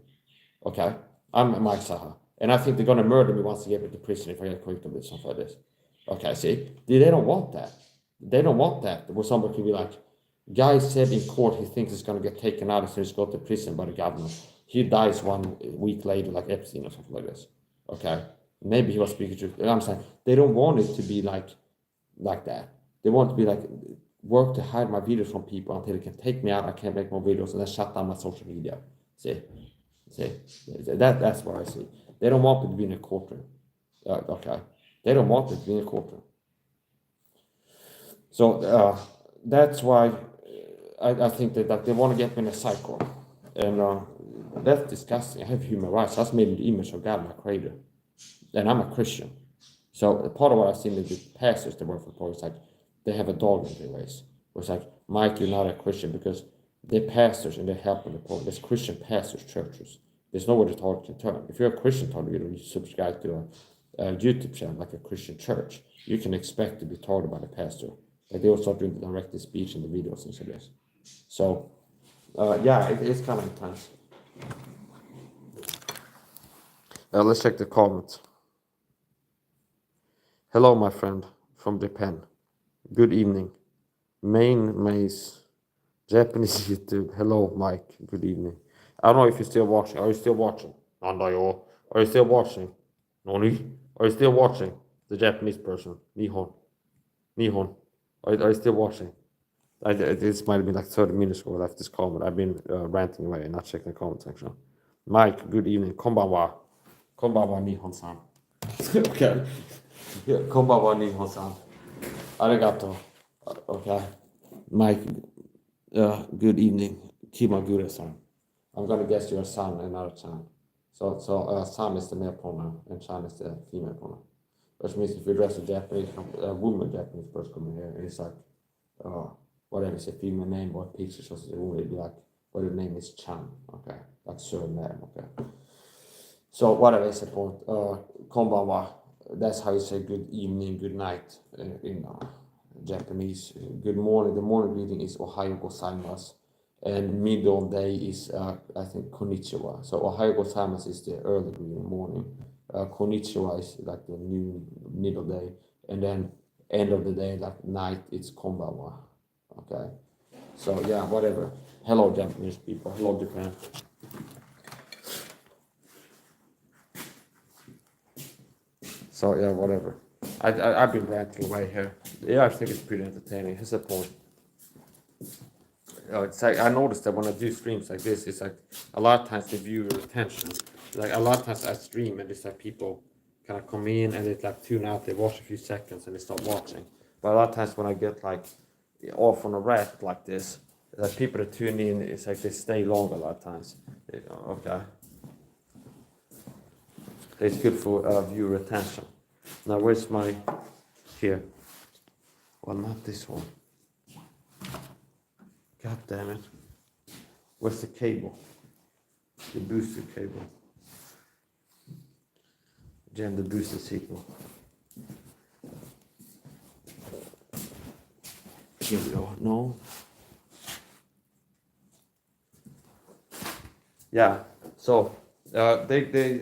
Okay? I'm Mike Saha. And I think they're going to murder me once they get me to prison if I get convicted with something like this. Okay, see? They don't want that. They don't want that. Where somebody can be like, guy said in court he thinks he's going to get taken out as soon as he goes to prison by the government. He dies 1 week later like Epstein or something like this. Okay? Maybe he was speaking truth. I'm saying they don't want it to be like that. They want to be like, work to hide my videos from people until they can take me out. I can't make more videos and then shut down my social media. See? That's what I see. They don't want me to be in a courtroom. Okay? They don't want me to be in a courtroom. So that's why I think that like, they want to get me in a cycle. And that's disgusting. I have human rights. That's made in the image of God, my creator. And I'm a Christian. So part of what I've seen with the pastors that work for Paul is like they have a dog in their race. It's like, Mike, you're not a Christian because they're pastors and they're helping the poor. There's Christian pastors, churches. There's nowhere to talk to turn. If you're a Christian target, you subscribe to a YouTube channel like a Christian church, you can expect to be taught by the pastor. Like they will start doing the direct speech in the videos and so this. So yeah, it's kind of intense. Let's check the comments. Hello, my friend from Japan. Good evening. Main Maze, Japanese YouTube. Hello, Mike. Good evening. I don't know if you're still watching. Are you still watching? Nandayo. Are you still watching? Noni? Are you still watching? The Japanese person. Nihon. Nihon. Are you still watching? This might have been like 30 minutes ago I left this comment. I've been ranting away and not checking the comment section. Mike, good evening. Konbanwa. Konbanwa, Nihon-san. Okay. Yeah, konbanwa, Nihon-san. Arigato. Okay. Mike, good evening. Kimagure-san. I'm going to guess you're a son and not a chan. So san is the male pronoun and chan is the female pronoun. Which means if you address a Japanese woman, Japanese person coming here, and it's like, whatever, it's a female name or pictures or something, it would be like, well, the name is Chan, okay? Like surname, okay? So whatever is the point, konbanwa, that's how you say good evening, good night in Japanese. Good morning, the morning greeting is ohayo gozaimasu. And middle day is, I think, konnichiwa. So ohayo gozaimasu is the early greeting, morning. Konnichiwa is like the new middle day. And then end of the day, like night, it's konbanwa. Okay. So yeah, whatever. Hello, Japanese people. Hello, Japan. So yeah, whatever. I've been ranting away here. Yeah, I think it's pretty entertaining. Here's the point. It's like I noticed that when I do streams like this, it's like a lot of times the viewer retention. Like a lot of times I stream and it's like people kind of come in and they like tune out, they watch a few seconds and they stop watching. But a lot of times when I get like off on a rant like this, like people that tune in, it's like they stay long a lot of times. Okay. It's good for viewer retention. Now where's my here? Well, not this one. God damn it. Where's the cable? The booster cable. Jam the booster sequel. Here we go. No. Yeah. So they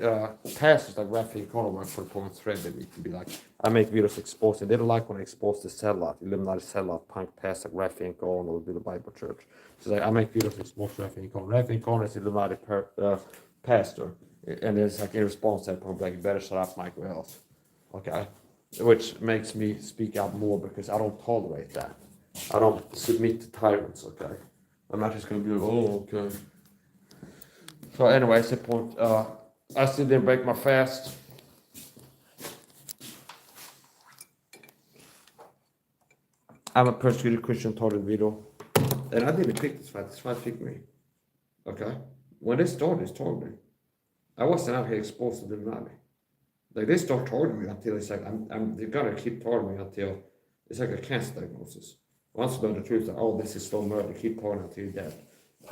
pastors like Rafi and Connor work for the point thread that we can be like, I make videos exposing. They don't like when I expose the sellout, Illuminati sellout, punk pastor like Rafi and Connor will be the Bible church. So like, I make videos expose Rafi and Connor. Rafi and Connor is Illuminati pastor, and it's like in response to that, probably like, you better shut up, Michael else. Okay, which makes me speak out more because I don't tolerate that. I don't submit to tyrants. Okay, I'm not just gonna be like, oh, okay. So anyways, the point, I still didn't break my fast. I'm a persecuted Christian taught in video. And I didn't pick this fight picked me. Okay? When they started, they told me. I wasn't out here exposed to the money. Like they start targeting me until it's like, they're gonna keep targeting me until it's like a cancer diagnosis. Once you know the truth, like, oh, this is slow murder, keep targeting until you're dead.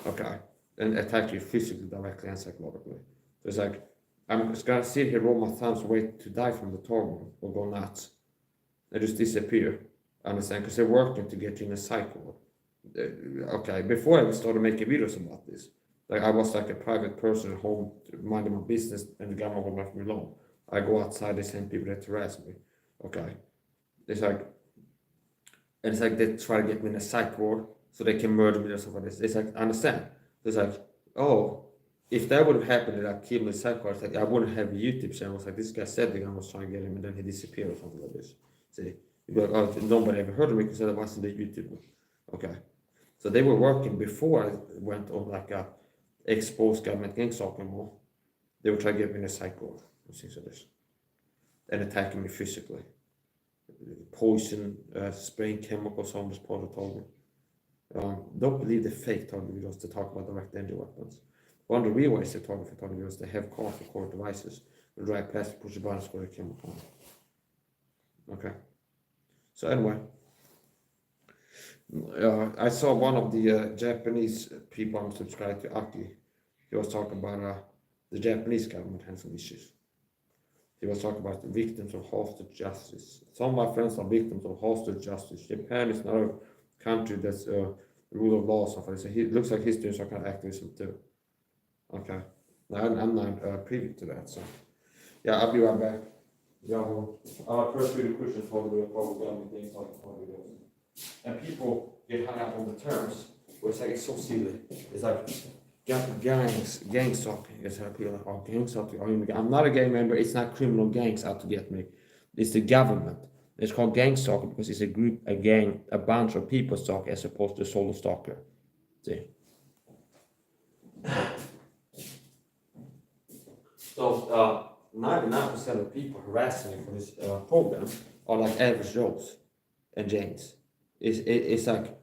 Okay? And attack you physically, directly, and psychologically. So it's like, I'm just gonna sit here, roll my thumbs, wait to die from the torment or go nuts. And just disappear. Understand? Because they're working to get you in a cycle. Okay, before I even started making videos about this, like I was like a private person at home, minding my business, and the government won't let me alone. I go outside, they send people that harass me. Okay. It's like, and it's like they try to get me in a psych ward so they can murder me or something like this. It's like, I understand. It's like, oh, if that would have happened and I killed me psychopath, like I wouldn't have a YouTube channel. It's like this guy said the guy was trying to get him and then he disappeared or something like this. See, you'd be like, oh, nobody ever heard of me because I wasn't a YouTuber. Okay, so they were working before I went on like a exposed government gang stalking more. They would try to get me in a psycho or things like this and attacking me physically. poison, spraying chemicals on this part of target. Don't believe the fake target videos to talk about direct energy weapons. One of the real ways to target for target videos, they have cars for core devices, the drive past, push a button, score a chemical. Okay. So anyway, I saw one of the Japanese people I'm subscribed to, Aki. He was talking about the Japanese government has some issues. He was talking about the victims of hostage justice. Some of my friends are victims of hostage justice. Japan is not a country that's the rule of law. So it looks like he's doing some kind of activism too. Okay. Now, I'm not privy to that. So yeah, I'll be right back. Yeah, well, first read the questions for the government things like videos. And people get hung up on the terms, where it's like it's so silly. It's like gang stalking. It's like people are like, oh, gang stalking. I'm not a gang member. It's not criminal gangs out to get me. It's the government. It's called gang stalking because it's a group, a gang, a bunch of people stalk as opposed to a solo stalker. See. So 99% of people harassing me for this program are like average Joes and Janes. It's like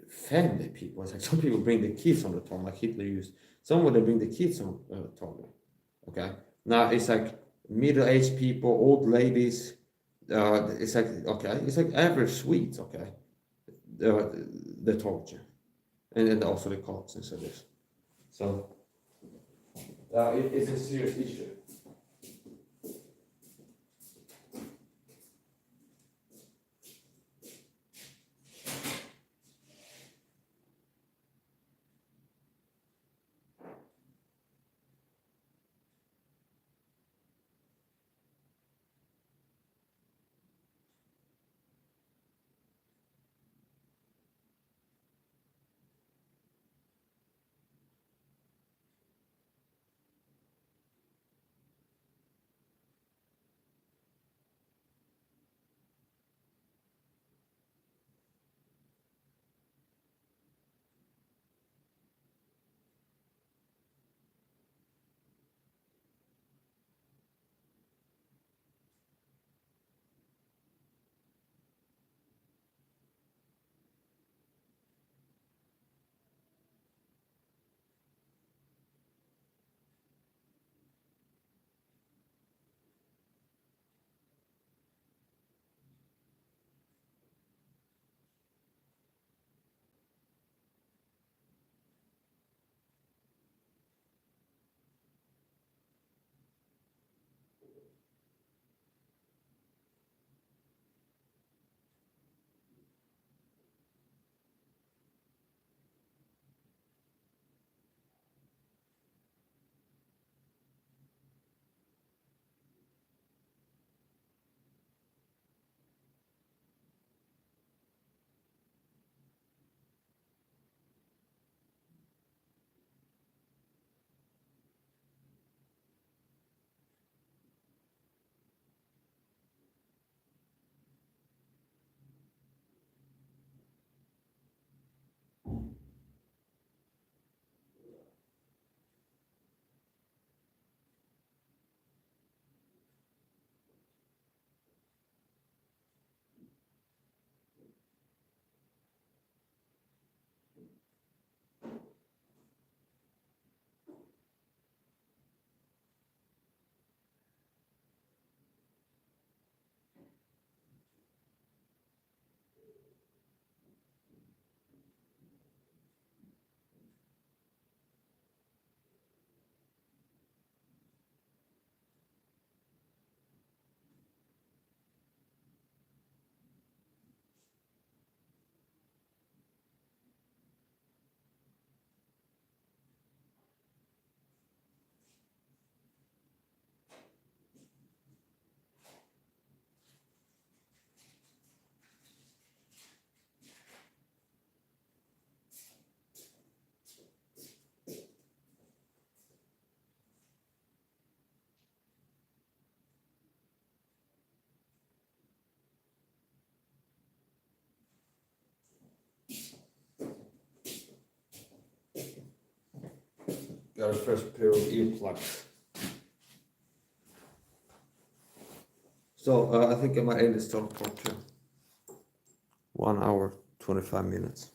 family people. It's like some people bring the kids on the talk, like Hitler used. Some would bring the kids on the talk. Okay. Now it's like middle-aged people, old ladies. It's like okay. It's like average Swedes. Okay. The torture, and also the cops and so this. So it's a serious issue. Got a fresh pair of earplugs. So I think I might end this talk for 1 hour 25 minutes.